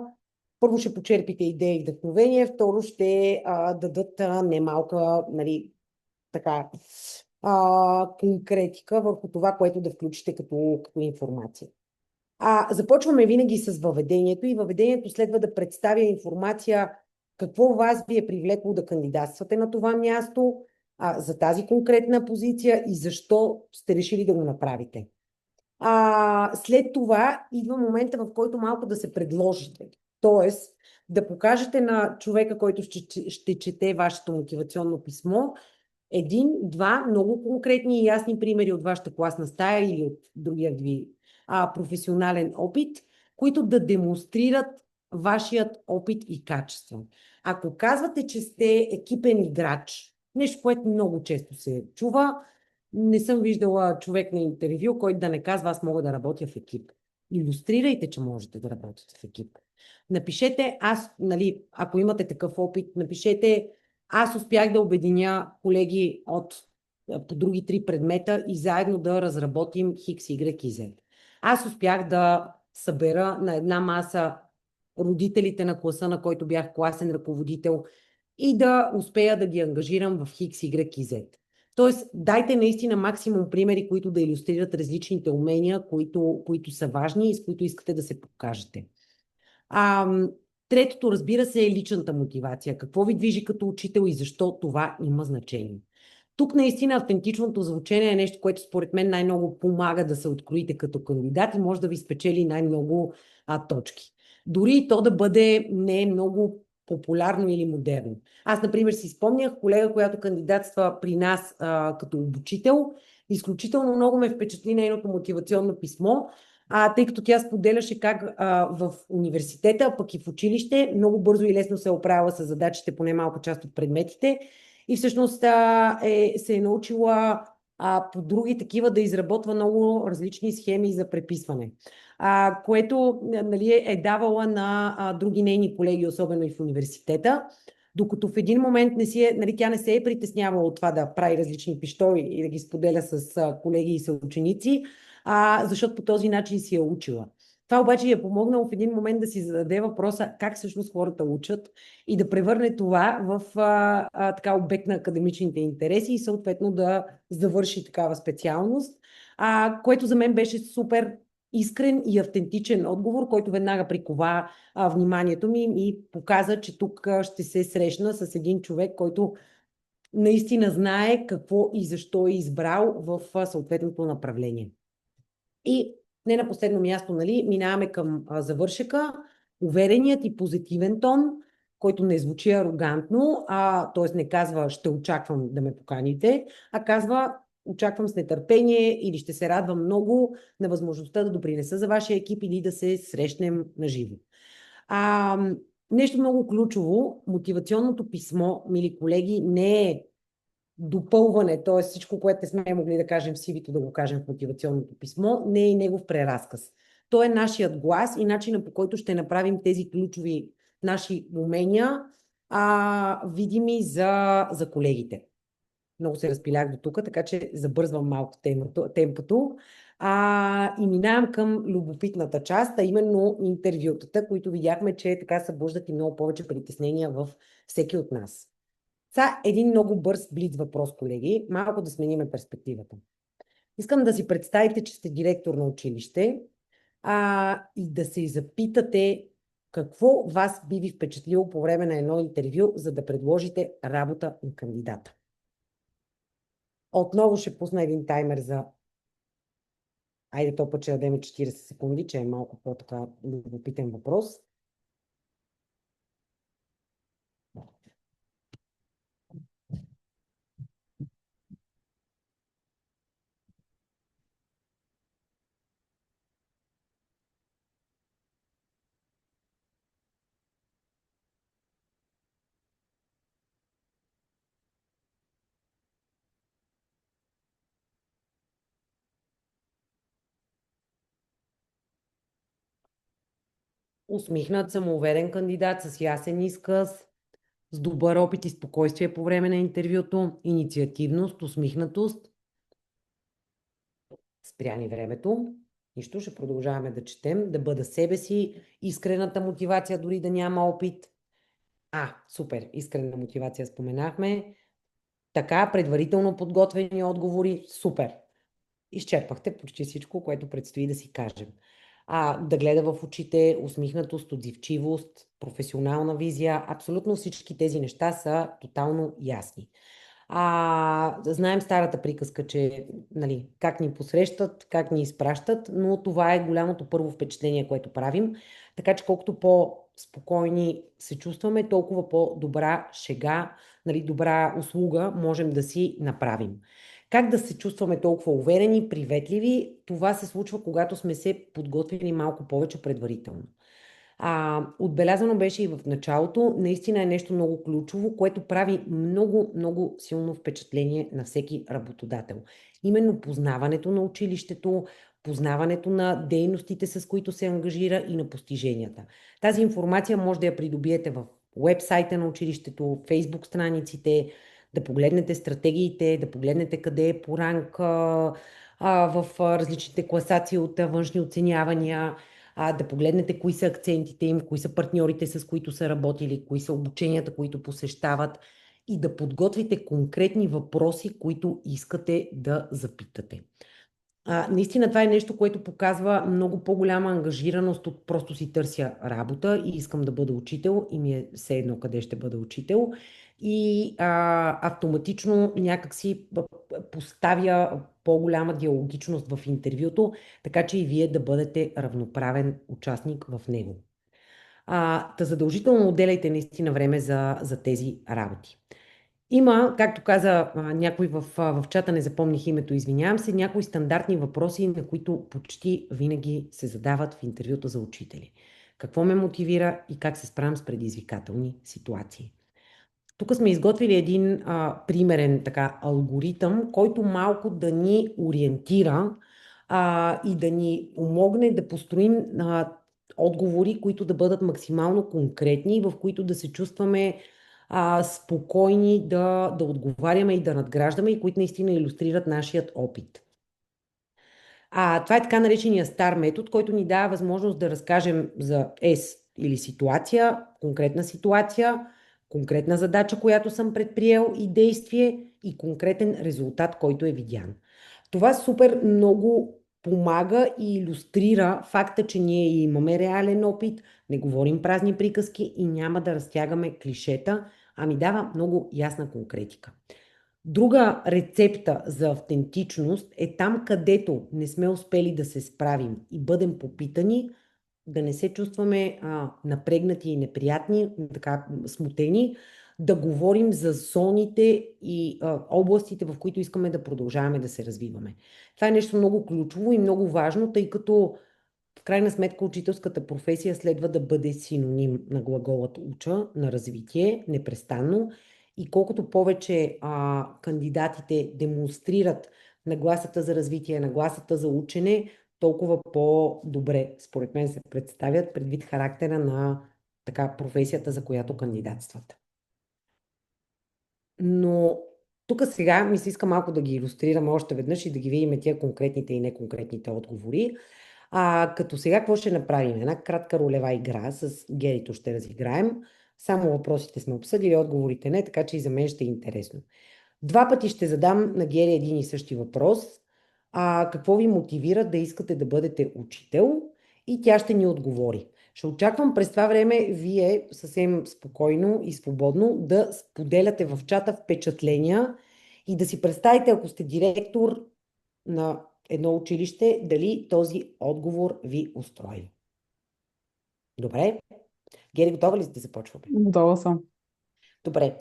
Първо ще почерпите идеи и вдъхновение, второ ще дадат немалка, нали, така, конкретика върху това, което да включите като информация. Започваме винаги с въведението и въведението следва да представя информация какво вас ви е привлекло да кандидатствате на това място, за тази конкретна позиция и защо сте решили да го направите. След това идва момента, в който малко да се предложите. Тоест, да покажете на човека, който ще чете вашето мотивационно писмо, един, два много конкретни и ясни примери от вашата класна стая или от другия ви професионален опит, които да демонстрират вашият опит и качество. Ако казвате, че сте екипен играч, нещо, което много често се чува, не съм виждала човек на интервю, който да не казва, аз мога да работя в екип. Илюстрирайте, че можете да работите в екип. Напишете, нали, ако имате такъв опит, напишете, аз успях да обединя колеги по други 3 предмета и заедно да разработим X, Y и Z. Аз успях да събера на една маса родителите на класа, на който бях класен ръководител и да успея да ги ангажирам в X, Y и Z. Тоест, дайте наистина максимум примери, които да илюстрират различните умения, които са важни и с които искате да се покажете. Третото, разбира се, е личната мотивация. Какво ви движи като учител и защо това има значение? Тук наистина автентичното звучение е нещо, което според мен най-много помага да се откроите като кандидат и може да ви спечели най-много точки. Дори и то да бъде не много популярно или модерно. Аз, например, си спомнях колега, която кандидатства при нас като обучител. Изключително много ме впечатли нейното мотивационно писмо, тъй като тя споделяше как в университета, пък и в училище, много бързо и лесно се е оправила с задачите по немалка част от предметите и всъщност се е научила по други такива да изработва много различни схеми за преписване, което нали, е давала на други нейни колеги, особено и в университета, докато в един момент нали, тя не се е притеснявала от това да прави различни пищоли и да ги споделя с колеги и съученици, защото по този начин си е учила. Това обаче е помогнало в един момент да си зададе въпроса как всъщност хората учат и да превърне това в така обект на академичните интереси и съответно да завърши такава специалност, което за мен беше супер искрен и автентичен отговор, който веднага прикова вниманието ми и показа, че тук ще се срещна с един човек, който наистина знае какво и защо е избрал в съответното направление. И не на последно място, нали, минаваме към завършека, увереният и позитивен тон, който не звучи арогантно, т.е. не казва ще очаквам да ме поканите, а казва очаквам с нетърпение или ще се радвам много на възможността да допринеса за вашия екип или да се срещнем наживо. Нещо много ключово, мотивационното писмо, мили колеги, не е допълване, т.е. всичко, което не сме могли да кажем в CV-то, да го кажем в мотивационното писмо, не е и негов преразказ. То е нашият глас и начинът, по който ще направим тези ключови наши умения видими за колегите. Много се разпилях до тук, така че забързвам малко темпото. И минавам към любопитната част, а именно интервютата, които видяхме, че така събуждат и много повече притеснения в всеки от нас. Един много бърз блиц въпрос, колеги. Малко да смениме перспективата. Искам да си представите, че сте директор на училище и да се запитате какво вас би ви впечатлило по време на едно интервю, за да предложите работа на кандидата. Отново ще пусна един таймер за... Айде то път, че дадем 40 секунди, че е малко по-така любопитен въпрос. Усмихнат, самоуверен кандидат с ясен изказ, с добър опит и спокойствие по време на интервюто, инициативност, усмихнатост, спряни времето. Нищо, ще продължаваме да четем, да бъда себе си, искрената мотивация, дори да няма опит. Супер, искрена мотивация споменахме. Така, предварително подготвени отговори, супер. Изчерпахте почти всичко, което предстои да си кажем. Да гледа в очите, усмихнатост, отзивчивост, професионална визия, абсолютно всички тези неща са тотално ясни. Знаем старата приказка, че нали, как ни посрещат, как ни изпращат, но това е голямото първо впечатление, което правим. Така че колкото по-спокойни се чувстваме, толкова по-добра шега, нали, добра услуга можем да си направим. Как да се чувстваме толкова уверени, приветливи? Това се случва, когато сме се подготвили малко повече предварително. Отбелязано беше и в началото, наистина е нещо много ключово, което прави много, много силно впечатление на всеки работодател. Именно познаването на училището, познаването на дейностите, с които се ангажира и на постиженията. Тази информация може да я придобиете в уебсайта на училището, фейсбук страниците, да погледнете стратегиите, да погледнете къде е по ранг в различните класации от външни оценявания, да погледнете кои са акцентите им, кои са партньорите, с които са работили, кои са обученията, които посещават и да подготвите конкретни въпроси, които искате да запитате. Наистина това е нещо, което показва много по-голяма ангажираност от просто си търся работа и искам да бъда учител и ми е все едно къде ще бъда учител и автоматично някак си поставя по-голяма диалогичност в интервюто, така че и вие да бъдете равноправен участник в него. Задължително отделяйте наистина време за тези работи. Има, както каза някой в чата, не запомних името, извинявам се, някои стандартни въпроси, на които почти винаги се задават в интервюта за учители. Какво ме мотивира и как се справям с предизвикателни ситуации? Тук сме изготвили един примерен алгоритъм, който малко да ни ориентира и да ни помогне да построим отговори, които да бъдат максимално конкретни, в които да се чувстваме спокойни да отговаряме и да надграждаме и които наистина илюстрират нашият опит. Това е така наречения стар метод, който ни дава възможност да разкажем за S или ситуация, конкретна задача, която съм предприел и действие и конкретен резултат, който е видян. Това супер много помага и илюстрира факта, че ние имаме реален опит, не говорим празни приказки и няма да разтягаме клишета, ами дава много ясна конкретика. Друга рецепта за автентичност е там, където не сме успели да се справим и бъдем попитани, да не се чувстваме напрегнати и неприятни, така смутени, да говорим за зоните и областите, в които искаме да продължаваме да се развиваме. Това е нещо много ключово и много важно, тъй като в крайна сметка учителската професия следва да бъде синоним на глаголът уча, на развитие, непрестанно. И колкото повече кандидатите демонстрират нагласата за развитие, нагласата за учене, толкова по-добре, според мен, се представят предвид характера на професията, за която кандидатстват. Но тук сега ми се иска малко да ги илюстрираме още веднъж и да ги видим тия конкретните и неконкретните отговори. Като сега какво ще направим? Една кратка ролева игра с Герито ще разиграем. Само въпросите сме обсъдили, отговорите не, така че и за мен ще е интересно. 2 пъти ще задам на Гери един и същи въпрос. Какво ви мотивира да искате да бъдете учител? И тя ще ни отговори. Ще очаквам през това време вие съвсем спокойно и свободно да споделяте в чата впечатления и да си представите, ако сте директор на едно училище, дали този отговор ви устрои. Добре? Гери, готова ли сте да започваме? Готова съм. Добре.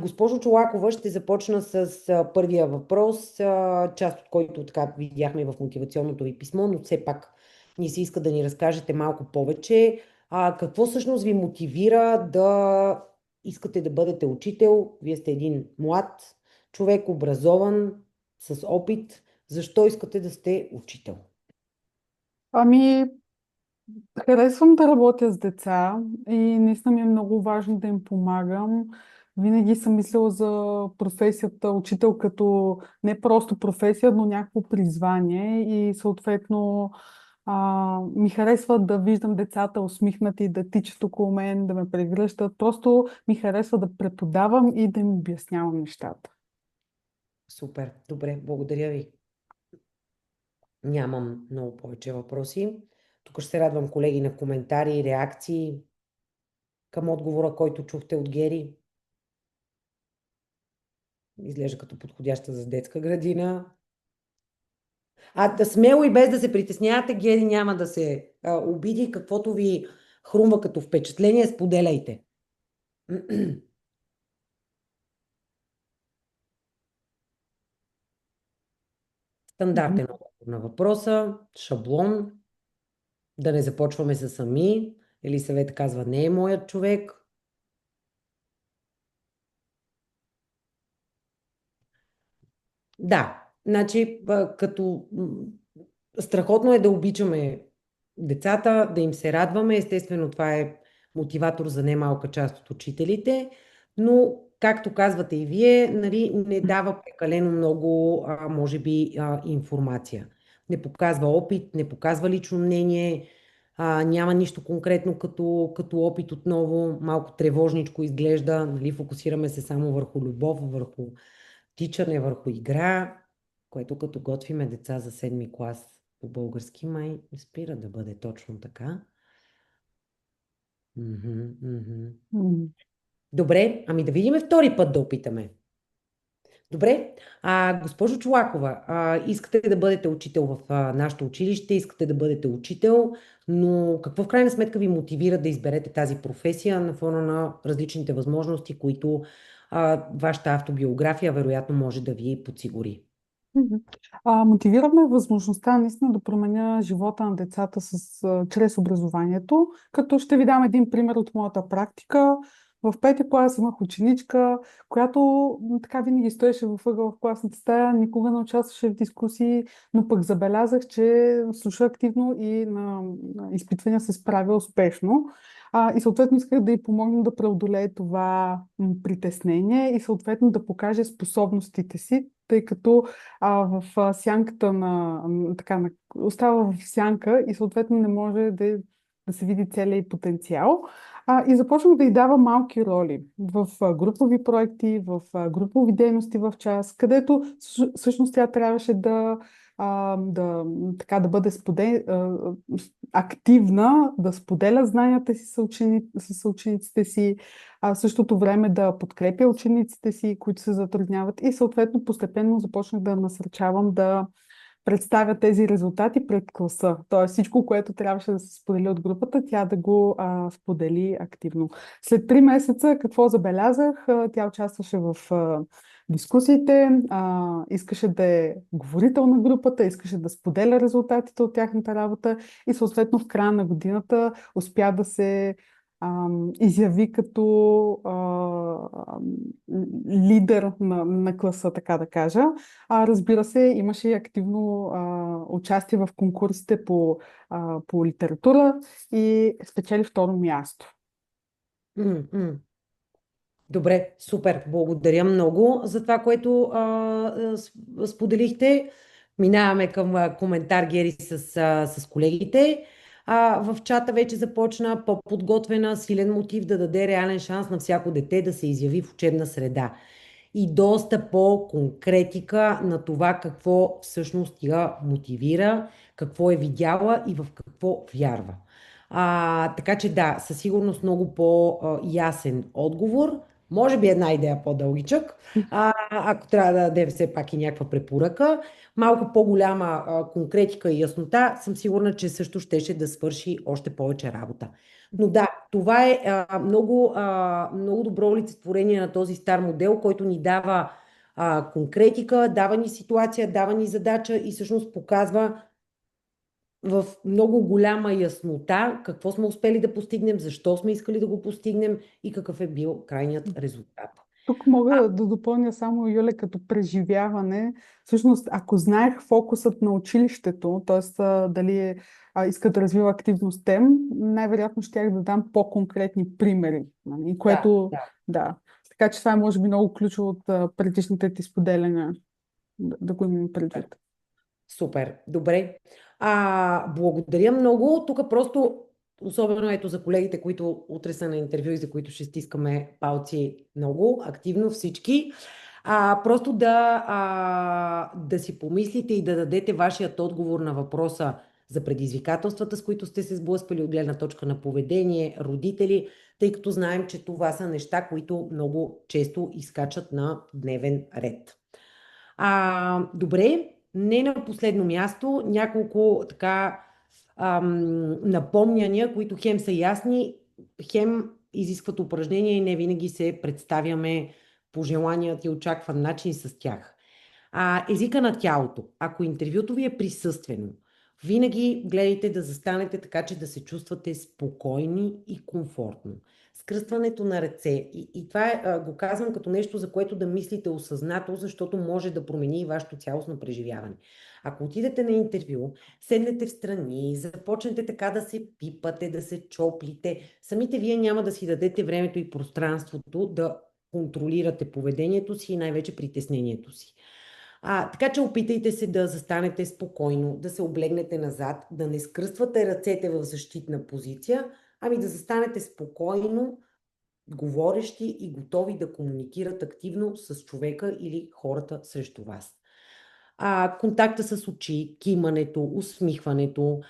Госпожо Чолакова, ще започна с първия въпрос, част от който така видяхме в мотивационното ви писмо, но все пак ни се иска да ни разкажете малко повече. Какво всъщност ви мотивира да искате да бъдете учител? Вие сте един млад човек, образован, с опит. Защо искате да сте учител? Ами, Харесвам да работя с деца и наистина ми е много важно да им помагам. Винаги съм мислила за професията учител като не просто професия, но някакво призвание и съответно ми харесва да виждам децата усмихнати, да тичат около мен, да ме прегръщат. Просто ми харесва да преподавам и да им обяснявам нещата. Супер, добре, благодаря ви. Нямам много повече въпроси. Тук ще се радвам, колеги, на коментари, реакции към отговора, който чухте от Гери. Изглежда като подходяща за детска градина. Да смело и без да се притеснявате, Гери няма да се обиди. Каквото ви хрумва като впечатление, споделяйте. Стандартен отговор на въпроса, шаблон, да не започваме с сами. Елисавет казва, не е моят човек. Да, значи, страхотно е да обичаме децата, да им се радваме. Естествено, това е мотиватор за немалка част от учителите, но, както казвате и вие, нали, не дава прекалено много, може би, информация. Не показва опит, не показва лично мнение, няма нищо конкретно като опит отново, малко тревожничко изглежда, нали, фокусираме се само върху любов, върху тичане, върху игра, което като готвиме деца за седми клас по български май не спира да бъде точно така. Мгм, мгм. Мгм. Добре, ами да видим втори път да опитаме. Добре, госпожо Чолакова, искате да бъдете учител в нашето училище, искате да бъдете учител, но какво в крайна сметка ви мотивира да изберете тази професия на фона на различните възможности, които вашата автобиография вероятно може да ви подсигури? Мгм. Мотивираме възможността наистина да променя живота на децата чрез образованието, като ще ви дам един пример от моята практика. В пети клас имах ученичка, която така винаги стоеше във ъгъла в класната стая, никога не участваше в дискусии, но пък забелязах, че слуша активно и на изпитвания се справя успешно. И съответно исках да й помогна да преодолее това притеснение и съответно да покаже способностите си, тъй като в сянката остава в сянка и съответно не може да се види целият й потенциал. И започнах да й дава малки роли в групови проекти, в групови дейности в час, където всъщност тя трябваше да бъде активна, да споделя знанията си с съучениците си, в същото време да подкрепя учениците си, които се затрудняват и съответно постепенно започнах да насърчавам да представя тези резултати пред класа. Тоест всичко, което трябваше да се сподели от групата, тя да го сподели активно. След 3 месеца какво забелязах? Тя участваше в дискусиите, искаше да е говорител на групата, искаше да споделя резултатите от тяхната работа и съответно в края на годината успя да се изяви като лидер на класа, така да кажа. Разбира се, имаше и активно участие в конкурсите по литература и спечели второ място. М, м. Добре, супер. Благодаря много за това, което споделихте. Минаваме към коментар, Гери, с колегите. В чата вече започна по-подготвена, силен мотив да даде реален шанс на всяко дете да се изяви в учебна среда. И доста по-конкретика на това какво всъщност я мотивира, какво е видяла и в какво вярва. Така че да, със сигурност много по-ясен отговор. Може би една идея по-дългичък, ако трябва да даде все пак и някаква препоръка. Малко по-голяма конкретика и яснота, съм сигурна, че също щеше да свърши още повече работа. Но да, това е много добро олицетворение на този стар модел, който ни дава конкретика, дава ни ситуация, дава ни задача и всъщност показва в много голяма яснота какво сме успели да постигнем, защо сме искали да го постигнем и какъв е бил крайният резултат. Тук мога да допълня само, Юля, като преживяване. Всъщност, ако знаех фокусът на училището, т.е. дали иска да развива активност тем, най-вероятно щях да дам по-конкретни примери. Нали, Да, което, да. да. Така че това е, може би, много ключово от предишните ти споделяния, да го имам предвид. Супер, добре. Благодаря много. Тук просто, особено ето за колегите, които утре са на интервю и за които ще стискаме палци много, активно всички, просто да си помислите и да дадете вашият отговор на въпроса за предизвикателствата, с които сте се сблъсквали от гледна точка на поведение, родители, тъй като знаем, че това са неща, които много често изкачат на дневен ред. Добре, не на последно място, няколко така напомняния, които хем са ясни, хем изискват упражнения и не винаги се представяме по желаният и очакван начин с тях. Езика на тялото. Ако интервюто ви е присъствено, винаги гледайте да застанете така, че да се чувствате спокойни и комфортно. Скръстването на ръце. И това го казвам като нещо, за което да мислите осъзнато, защото може да промени и вашето цялостно преживяване. Ако отидете на интервю, седнете в страни, започнете така да се пипате, да се чоплите, самите вие няма да си дадете времето и пространството да контролирате поведението си и най-вече притеснението си. Така че опитайте се да застанете спокойно, да се облегнете назад, да не скръствате ръцете в защитна позиция, ами да застанете спокойно, говорещи и готови да комуникират активно с човека или хората срещу вас. Контакта с очи, кимането, усмихването,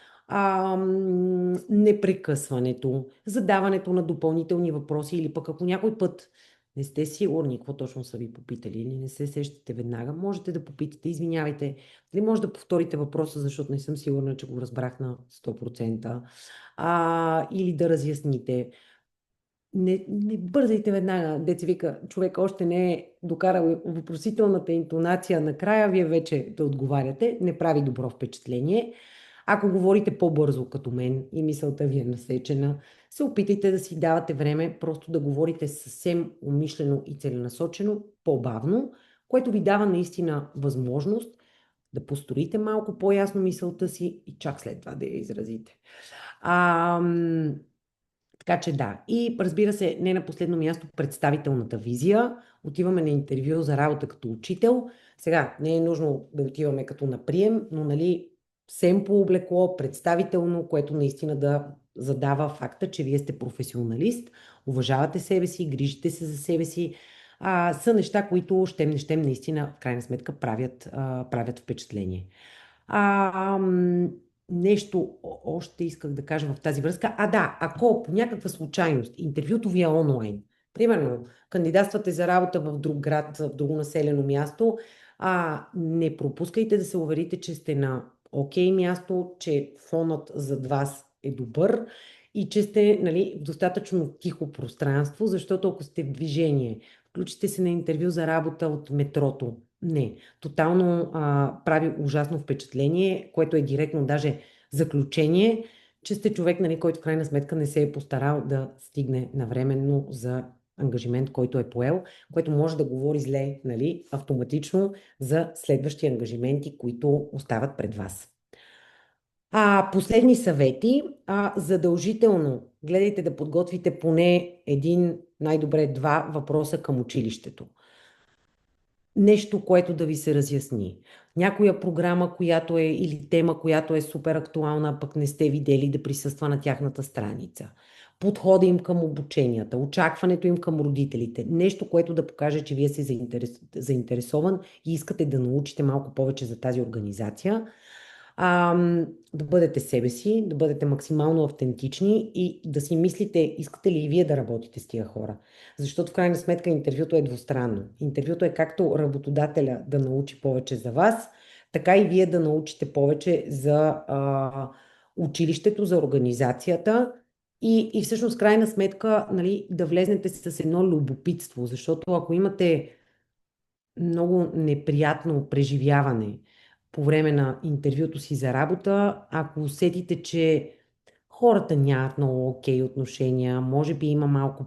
непрекъсването, задаването на допълнителни въпроси или пък ако някой път не сте сигурни какво точно са ви попитали или не се сещате веднага, можете да попитате, извинявайте, дали може да повторите въпроса, защото не съм сигурна, че го разбрах на 100%, или да разясните. Не бързайте веднага, деца вика, човек още не е докарал въпросителната интонация накрая, вие вече да отговаряте, не прави добро впечатление. Ако говорите по-бързо като мен и мисълта ви е насечена, се опитайте да си давате време просто да говорите съвсем умишлено и целенасочено, по-бавно, което ви дава наистина възможност да построите малко по-ясно мисълта си и чак след това да я изразите. А, така че да. И разбира се, не на последно място, представителната визия. Отиваме на интервю за работа като учител. Сега, не е нужно да отиваме като на прием, но нали, семпо облекло, представително, което наистина да задава факта, че вие сте професионалист, уважавате себе си, грижите се за себе си, са неща, които щем не щем наистина, в крайна сметка, правят впечатление. А, Нещо още исках да кажа в тази връзка. Да, ако по някаква случайност интервюто ви е онлайн, примерно кандидатствате за работа в друг град, в друго населено място, не пропускайте да се уверите, че сте на окей място, че фонът зад вас е добър и че сте, нали, в достатъчно тихо пространство, защото ако сте в движение, включите се на интервю за работа от метрото, не. Тотално прави ужасно впечатление, което е директно даже заключение, че сте човек, нали, който в крайна сметка не се е постарал да стигне навременно за ангажимент, който е поел, което може да говори зле, нали, автоматично за следващи ангажименти, които остават пред вас. Последни съвети. Задължително гледайте да подготвите поне един, най-добре два въпроса към училището. Нещо, което да ви се разясни. Някоя програма, която е, или тема, която е супер актуална, пък не сте видели да присъства на тяхната страница. Подхода им към обученията, очакването им към родителите. Нещо, което да покаже, че вие сте заинтересован и искате да научите малко повече за тази организация. Да бъдете себе си, да бъдете максимално автентични и да си мислите, искате ли и вие да работите с тия хора. Защото в крайна сметка интервюто е двустранно. Интервюто е както работодателя да научи повече за вас, така и вие да научите повече за училището, за организацията и всъщност крайна сметка, нали, да влезнете с едно любопитство, защото ако имате много неприятно преживяване по време на интервюто си за работа, ако усетите, че хората нямат много окей отношения, може би има малко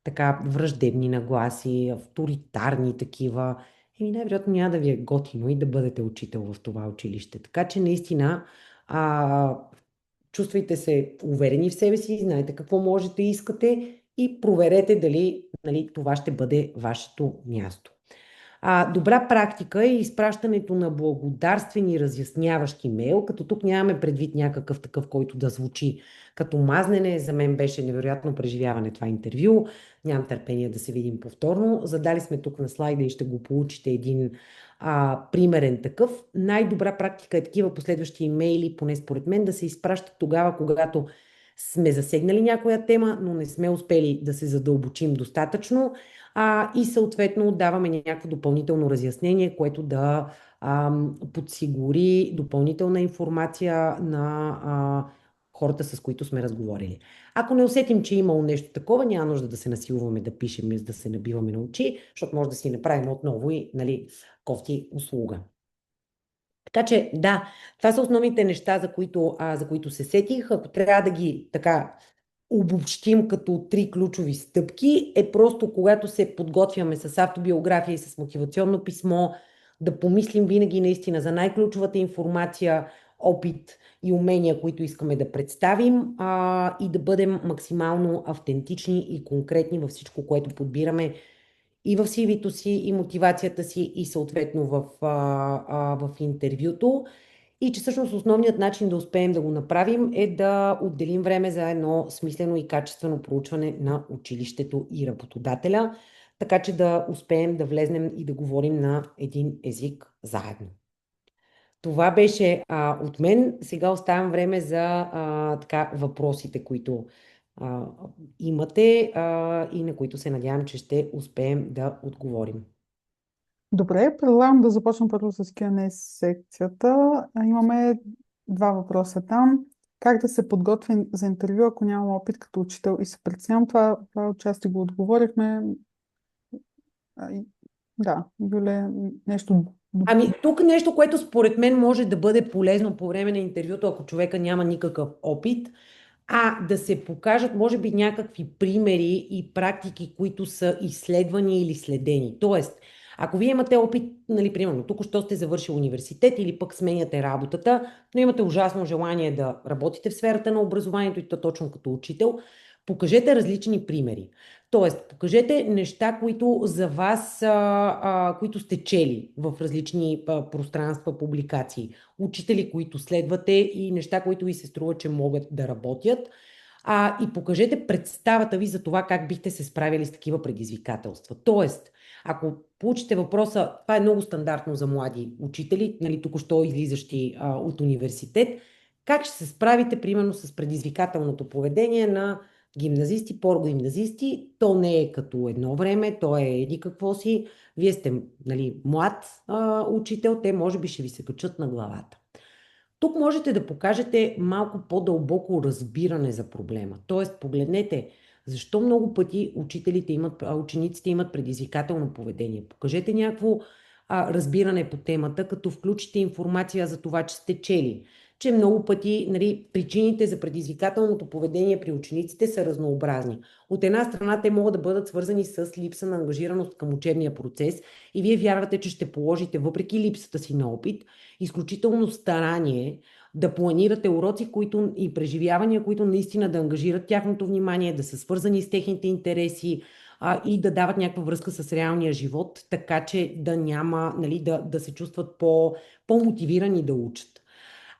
така враждебни нагласи, авторитарни такива, най-вероятно няма да ви е готино и да бъдете учител в това училище. Така че наистина а, чувствайте се уверени в себе си, знаете какво можете и искате и проверете дали, нали, това ще бъде вашето място. Добра практика е изпращането на благодарствени разясняващ имейл, като тук нямаме предвид някакъв такъв, който да звучи като мазнене. За мен беше невероятно преживяване това интервю. Нямам търпение да се видим повторно. Задали сме тук на слайда и ще го получите един примерен такъв. Най-добра практика е такива последващи имейли, поне според мен, да се изпращат тогава, когато сме засегнали някоя тема, но не сме успели да се задълбочим достатъчно и съответно даваме някакво допълнително разяснение, което да подсигури допълнителна информация на хората, с които сме разговорили. Ако не усетим, че е имало нещо такова, няма нужда да се насилваме да пишем, да се набиваме на очи, защото може да си направим отново и, нали, кофти услуга. Така че, да, това са основните неща, за които се сетих. Ако трябва да ги така обобщим като три ключови стъпки, е просто когато се подготвяме с автобиография и с мотивационно писмо, да помислим винаги наистина за най-ключовата информация, опит и умения, които искаме да представим и да бъдем максимално автентични и конкретни във всичко, което подбираме и в CV-то си, и мотивацията си, и съответно в интервюто. И че всъщност основният начин да успеем да го направим е да отделим време за едно смислено и качествено проучване на училището и работодателя, така че да успеем да влезнем и да говорим на един език заедно. Това беше от мен. Сега оставям време за така, въпросите, които имате и на които се надявам, че ще успеем да отговорим. Добре, предлагам да започнем първо с Q&A секцията. Имаме два въпроса там. Как да се подготвим за интервю, ако нямам опит като учител и се притеснявам? Това отчасти го отговорихме. Да, Юле, нещо. Тук нещо, което според мен може да бъде полезно по време на интервюто, ако човека няма никакъв опит, да се покажат, може би, някакви примери и практики, които са изследвани или следени. Тоест, ако вие имате опит, нали, примерно, тук що сте завършили университет или пък сменяте работата, но имате ужасно желание да работите в сферата на образованието и то точно като учител, покажете различни примери. Тоест, покажете неща, които за вас, които сте чели в различни пространства, публикации, учители, които следвате и неща, които ви се струва, че могат да работят. И покажете представата ви за това как бихте се справили с такива предизвикателства. Тоест, ако получите въпроса, това е много стандартно за млади учители, нали, току-що излизащи от университет, как ще се справите, примерно, с предизвикателното поведение на гимназисти, по-гимназисти, то не е като едно време, то е еди какво си. Вие сте, нали, млад учител, те може би ще ви се качат на главата. Тук можете да покажете малко по-дълбоко разбиране за проблема. Тоест, погледнете защо много пъти учениците имат предизвикателно поведение. Покажете някакво разбиране по темата, като включите информация за това, че сте чели, че много пъти, нали, причините за предизвикателното поведение при учениците са разнообразни. От една страна, те могат да бъдат свързани с липса на ангажираност към учебния процес и вие вярвате, че ще положите, въпреки липсата си на опит, изключително старание да планирате уроци и преживявания, които наистина да ангажират тяхното внимание, да са свързани с техните интереси и да дават някаква връзка с реалния живот, така че да няма, нали, да се чувстват по-мотивирани да учат.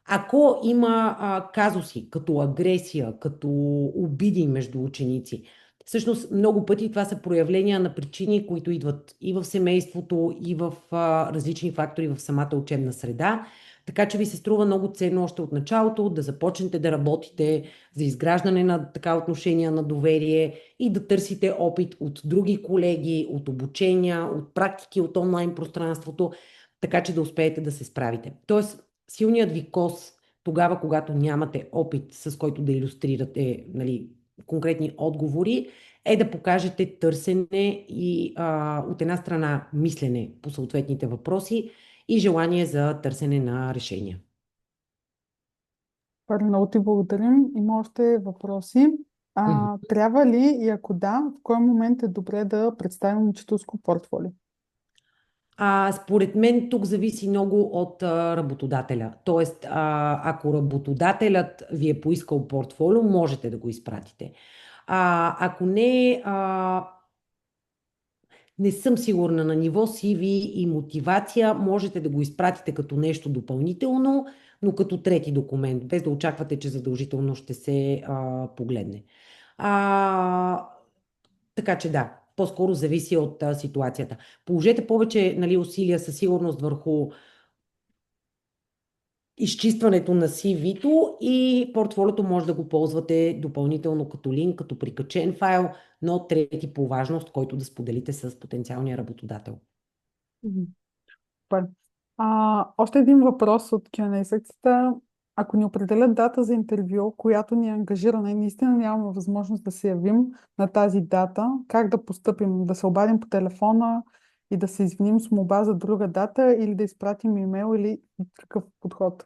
Ако има казуси като агресия, като обиди между ученици, всъщност много пъти това са проявления на причини, които идват и в семейството, и в различни фактори в самата учебна среда. Така че ви се струва много ценно още от началото да започнете да работите за изграждане на така отношения на доверие и да търсите опит от други колеги, от обучения, от практики от онлайн пространството, така че да успеете да се справите. Тоест, силният ви кос тогава, когато нямате опит, с който да илюстрирате, нали, конкретни отговори, е да покажете търсене и от една страна мислене по съответните въпроси и желание за търсене на решения. Много ти благодарим. Има още въпроси. Трябва ли и ако да, в кой момент е добре да представим учителско портфолио? Според мен тук зависи много от работодателя. Тоест, ако работодателят ви е поискал портфолио, можете да го изпратите. Ако не, не съм сигурна на ниво CV и мотивация, можете да го изпратите като нещо допълнително, но като трети документ, без да очаквате, че задължително ще се погледне. А, така че да, по-скоро зависи от ситуацията. Положете повече, нали, усилия със сигурност върху изчистването на CV-то и портфолиото може да го ползвате допълнително като линк, като прикачен файл, но трети по важност, който да споделите с потенциалния работодател. Мгм. Супер. Още един въпрос от Q&A секцията. Ако ни определят дата за интервю, която ни е ангажирана и наистина нямаме възможност да се явим на тази дата, как да постъпим? Да се обадим по телефона и да се извиним с молба за друга дата или да изпратим имейл или какъв подход?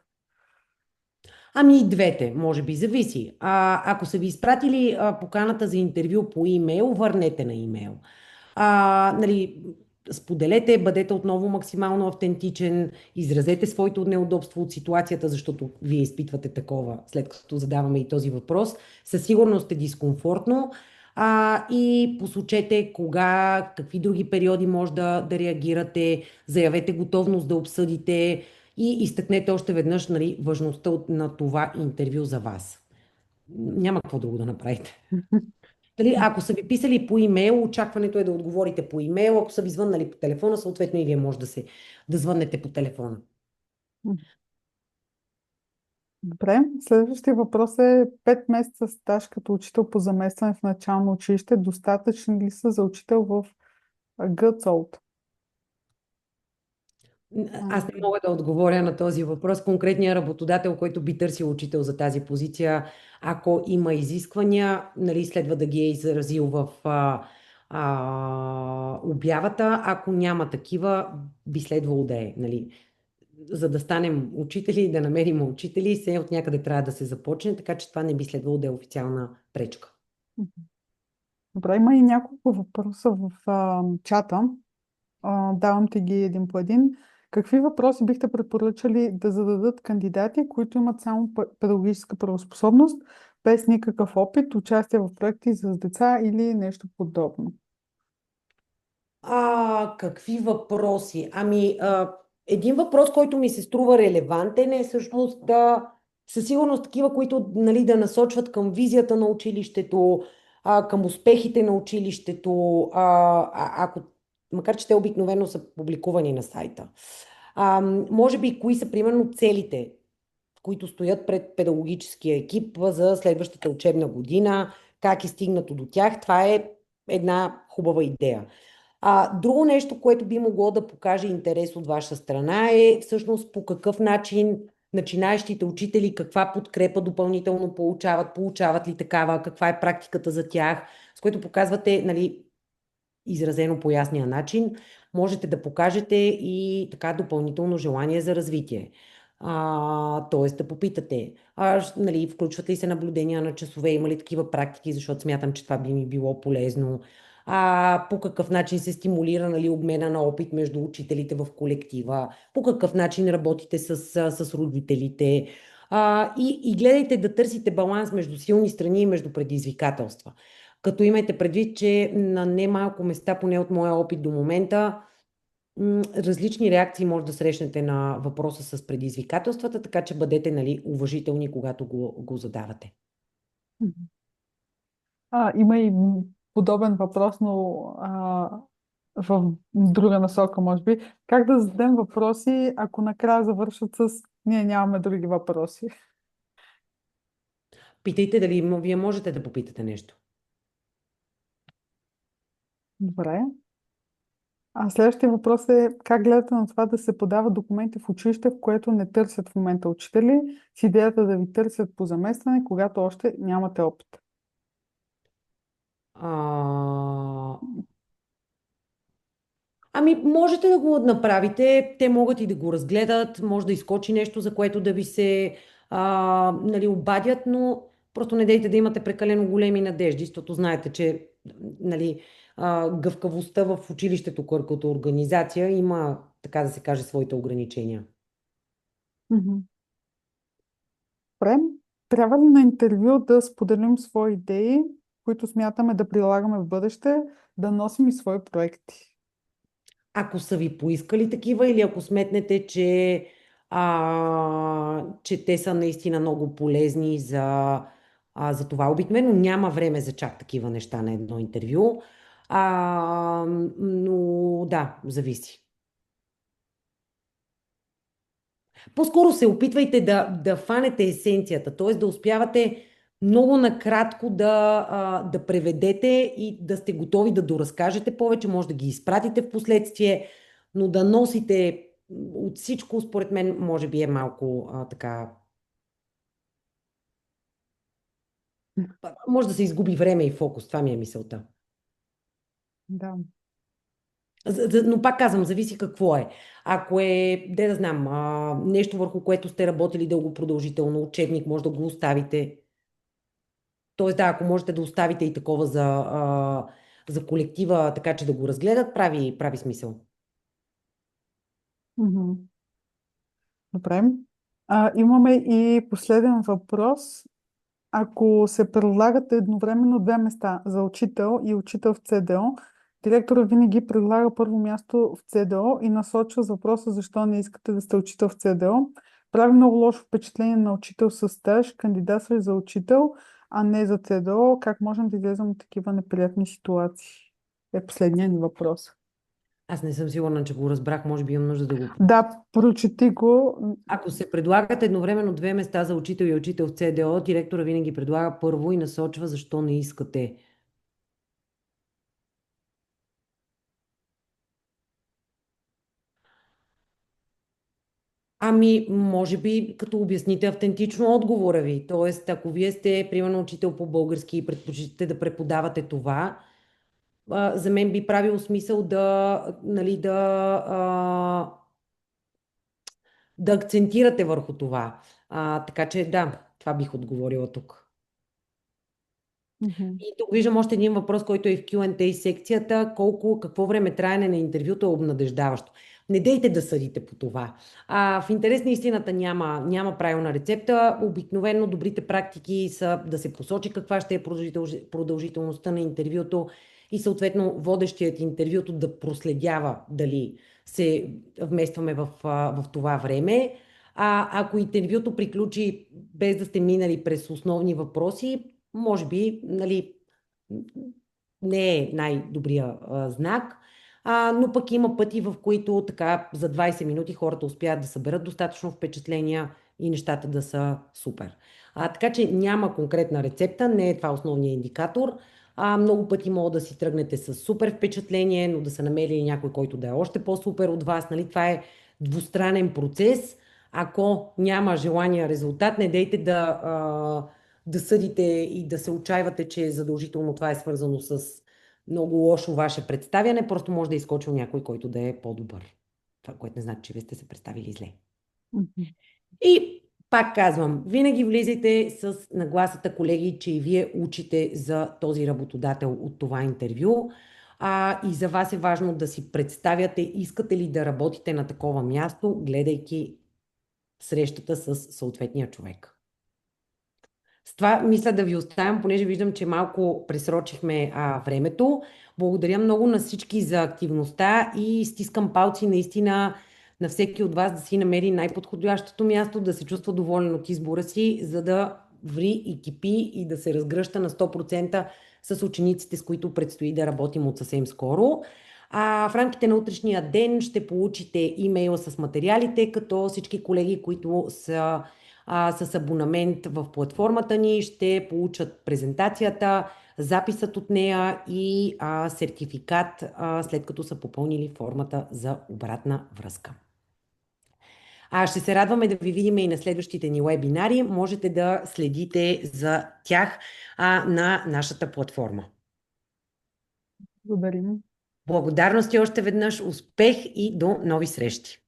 Ами и двете, може би, зависи. Ако са ви изпратили поканата за интервю по имейл, върнете на имейл. Нали, споделете, бъдете отново максимално автентичен, изразете своето неудобство от ситуацията, защото вие изпитвате такова, след като задаваме и този въпрос. Със сигурност е дискомфортно. И посочете кога, какви други периоди може да реагирате, заявете готовност да обсъдите и изтъкнете още веднъж, нали, важността на това интервю за вас. Няма какво друго да направите. Дали, ако са ви писали по имейл, очакването е да отговорите по имейл. Ако са ви звъннали по телефона, съответно и вие може да звъннете по телефона. Добре. Следващия въпрос е 5 месеца стаж като учител по заместване в начално училище. Достатъчни ли са за учител в ГЦОЛТ? Аз не мога да отговоря на този въпрос. Конкретният работодател, който би търсил учител за тази позиция, ако има изисквания, нали, следва да ги е изразил в обявата. Ако няма такива, би следвало да е. Нали. За да станем учители и да намерим учители, се от някъде трябва да се започне, така че това не би следвало да е официална пречка. Добре, има и няколко въпроса в чата. Давам ти ги един по един. Какви въпроси бихте препоръчали да зададат кандидати, които имат само педагогическа правоспособност, без никакъв опит, участие в проекти с деца или нещо подобно? Какви въпроси? Един въпрос, който ми се струва релевантен е всъщност със сигурност такива, които, нали, да насочват към визията на училището, към успехите на училището, ако, макар че те обикновено са публикувани на сайта. Може би, кои са примерно целите, които стоят пред педагогическия екип за следващата учебна година, как е стигнато до тях. Това е една хубава идея. Друго нещо, което би могло да покаже интерес от ваша страна е всъщност по какъв начин начинаещите учители, каква подкрепа допълнително получават ли такава, каква е практиката за тях, с което показвате, нали, изразено по ясния начин, можете да покажете и така допълнително желание за развитие. Тоест да попитате, нали, включват ли се наблюдения на часове, има ли такива практики, защото смятам, че това би ми било полезно. По какъв начин се стимулира, нали, обмена на опит между учителите в колектива, по какъв начин работите с родителите. И гледайте да търсите баланс между силни страни и между предизвикателства. Като имайте предвид, че на немалко места, поне от моя опит до момента, различни реакции може да срещнете на въпроса с предизвикателствата, така че бъдете, нали, уважителни, когато го задавате. Има и подобен въпрос, но в друга насока, може би. Как да зададем въпроси, ако накрая завършат с ние нямаме други въпроси? Питайте дали вие можете да попитате нещо. Добре. Следващия въпрос е как гледате на това да се подават документи в училище, в което не търсят в момента учители, с идеята да ви търсят по заместване, когато още нямате опит? А... Можете да го направите, те могат и да го разгледат, може да изкочи нещо, за което да ви се, нали, обадят, но Просто не дейте да имате прекалено големи надежди, защото знаете, че нали, гъвкавостта в училището като организация има, така да се каже, своите ограничения. Мгм. Добре. Трябва ли на интервю да споделим свои идеи, които смятаме да прилагаме в бъдеще, да носим и свои проекти? Ако са ви поискали такива или ако сметнете, че те са наистина много полезни за това. Обикновено няма време за чак такива неща на едно интервю, но да, зависи. По-скоро се опитвайте да фанете есенцията, т.е. да успявате много накратко да преведете и да сте готови да доразкажете повече, може да ги изпратите в последствие, но да носите от всичко, според мен, може би е малко така. Може да се изгуби време и фокус, това ми е мисълта. Да. Но пак казвам, зависи какво е. Ако е, де да знам, нещо върху което сте работили дълго продължително, учебник, може да го оставите. Тоест, да, ако можете да оставите и такова за колектива, така че да го разгледат, прави смисъл. Мгм. Добре. Имаме и последен въпрос. Ако се предлагат едновременно две места за учител и учител в ЦДО, директорът винаги предлага първо място в ЦДО и насочва с въпроса защо не искате да сте учител в ЦДО. Прави много лошо впечатление на учител с стаж, кандидатстваш за учител, а не за ЦДО. Как можем да излезем от такива неприятни ситуации? Е последният ни въпрос. Аз не съм сигурна, че го разбрах, може би имам нужда да го. Да, прочети го. Ако се предлагат едновременно две места за учител и учител в ЦДО, директора винаги предлага първо и насочва защо не искате. Ами, може би, като обясните автентично отговора ви. Тоест, ако вие сте, примерно, учител по български и предпочитате да преподавате това, за мен би правило смисъл нали, да акцентирате върху това. Така че да, това бих отговорила тук. Мгм. И тук виждам още един въпрос, който е в Q&A секцията. Какво време траене на интервюто е обнадеждаващо? Не дейте да съдите по това. В интерес на истината няма правилна рецепта. Обикновено добрите практики са да се посочи каква ще е продължителността на интервюто и съответно водещият интервюто да проследява дали се вместваме в това време. Ако интервюто приключи без да сте минали през основни въпроси, може би, нали, не е най-добрия знак, но пък има пъти, в които така за 20 минути хората успяват да съберат достатъчно впечатления и нещата да са супер. Така че няма конкретна рецепта, не е това основният индикатор. Много пъти мога да си тръгнете с супер впечатление, но да са намерили някой, който да е още по-супер от вас. Нали? Това е двустранен процес. Ако няма желания резултат, не дейте да съдите и да се отчаивате, че задължително това е свързано с много лошо ваше представяне, просто може да е изкочил някой, който да е по-добър. Това, което не значи, че вие сте се представили зле. Мгм. И пак казвам, винаги влизайте с нагласата, колеги, че и вие учите за този работодател от това интервю. И за вас е важно да си представяте, искате ли да работите на такова място, гледайки срещата с съответния човек. С това мисля да ви оставям, понеже виждам, че малко пресрочихме времето. Благодаря много на всички за активността и стискам палци наистина на всеки от вас да си намери най-подходящото място, да се чувства доволен от избора си, за да ври и кипи и да се разгръща на 100% с учениците, с които предстои да работим от съвсем скоро. В рамките на утрешния ден ще получите имейла с материалите, като всички колеги, които са с абонамент в платформата ни, ще получат презентацията, записът от нея и сертификат, след като са попълнили формата за обратна връзка. Ще се радваме да ви видим и на следващите ни вебинари. Можете да следите за тях на нашата платформа. Благодарим. Благодарности още веднъж, успех и до нови срещи!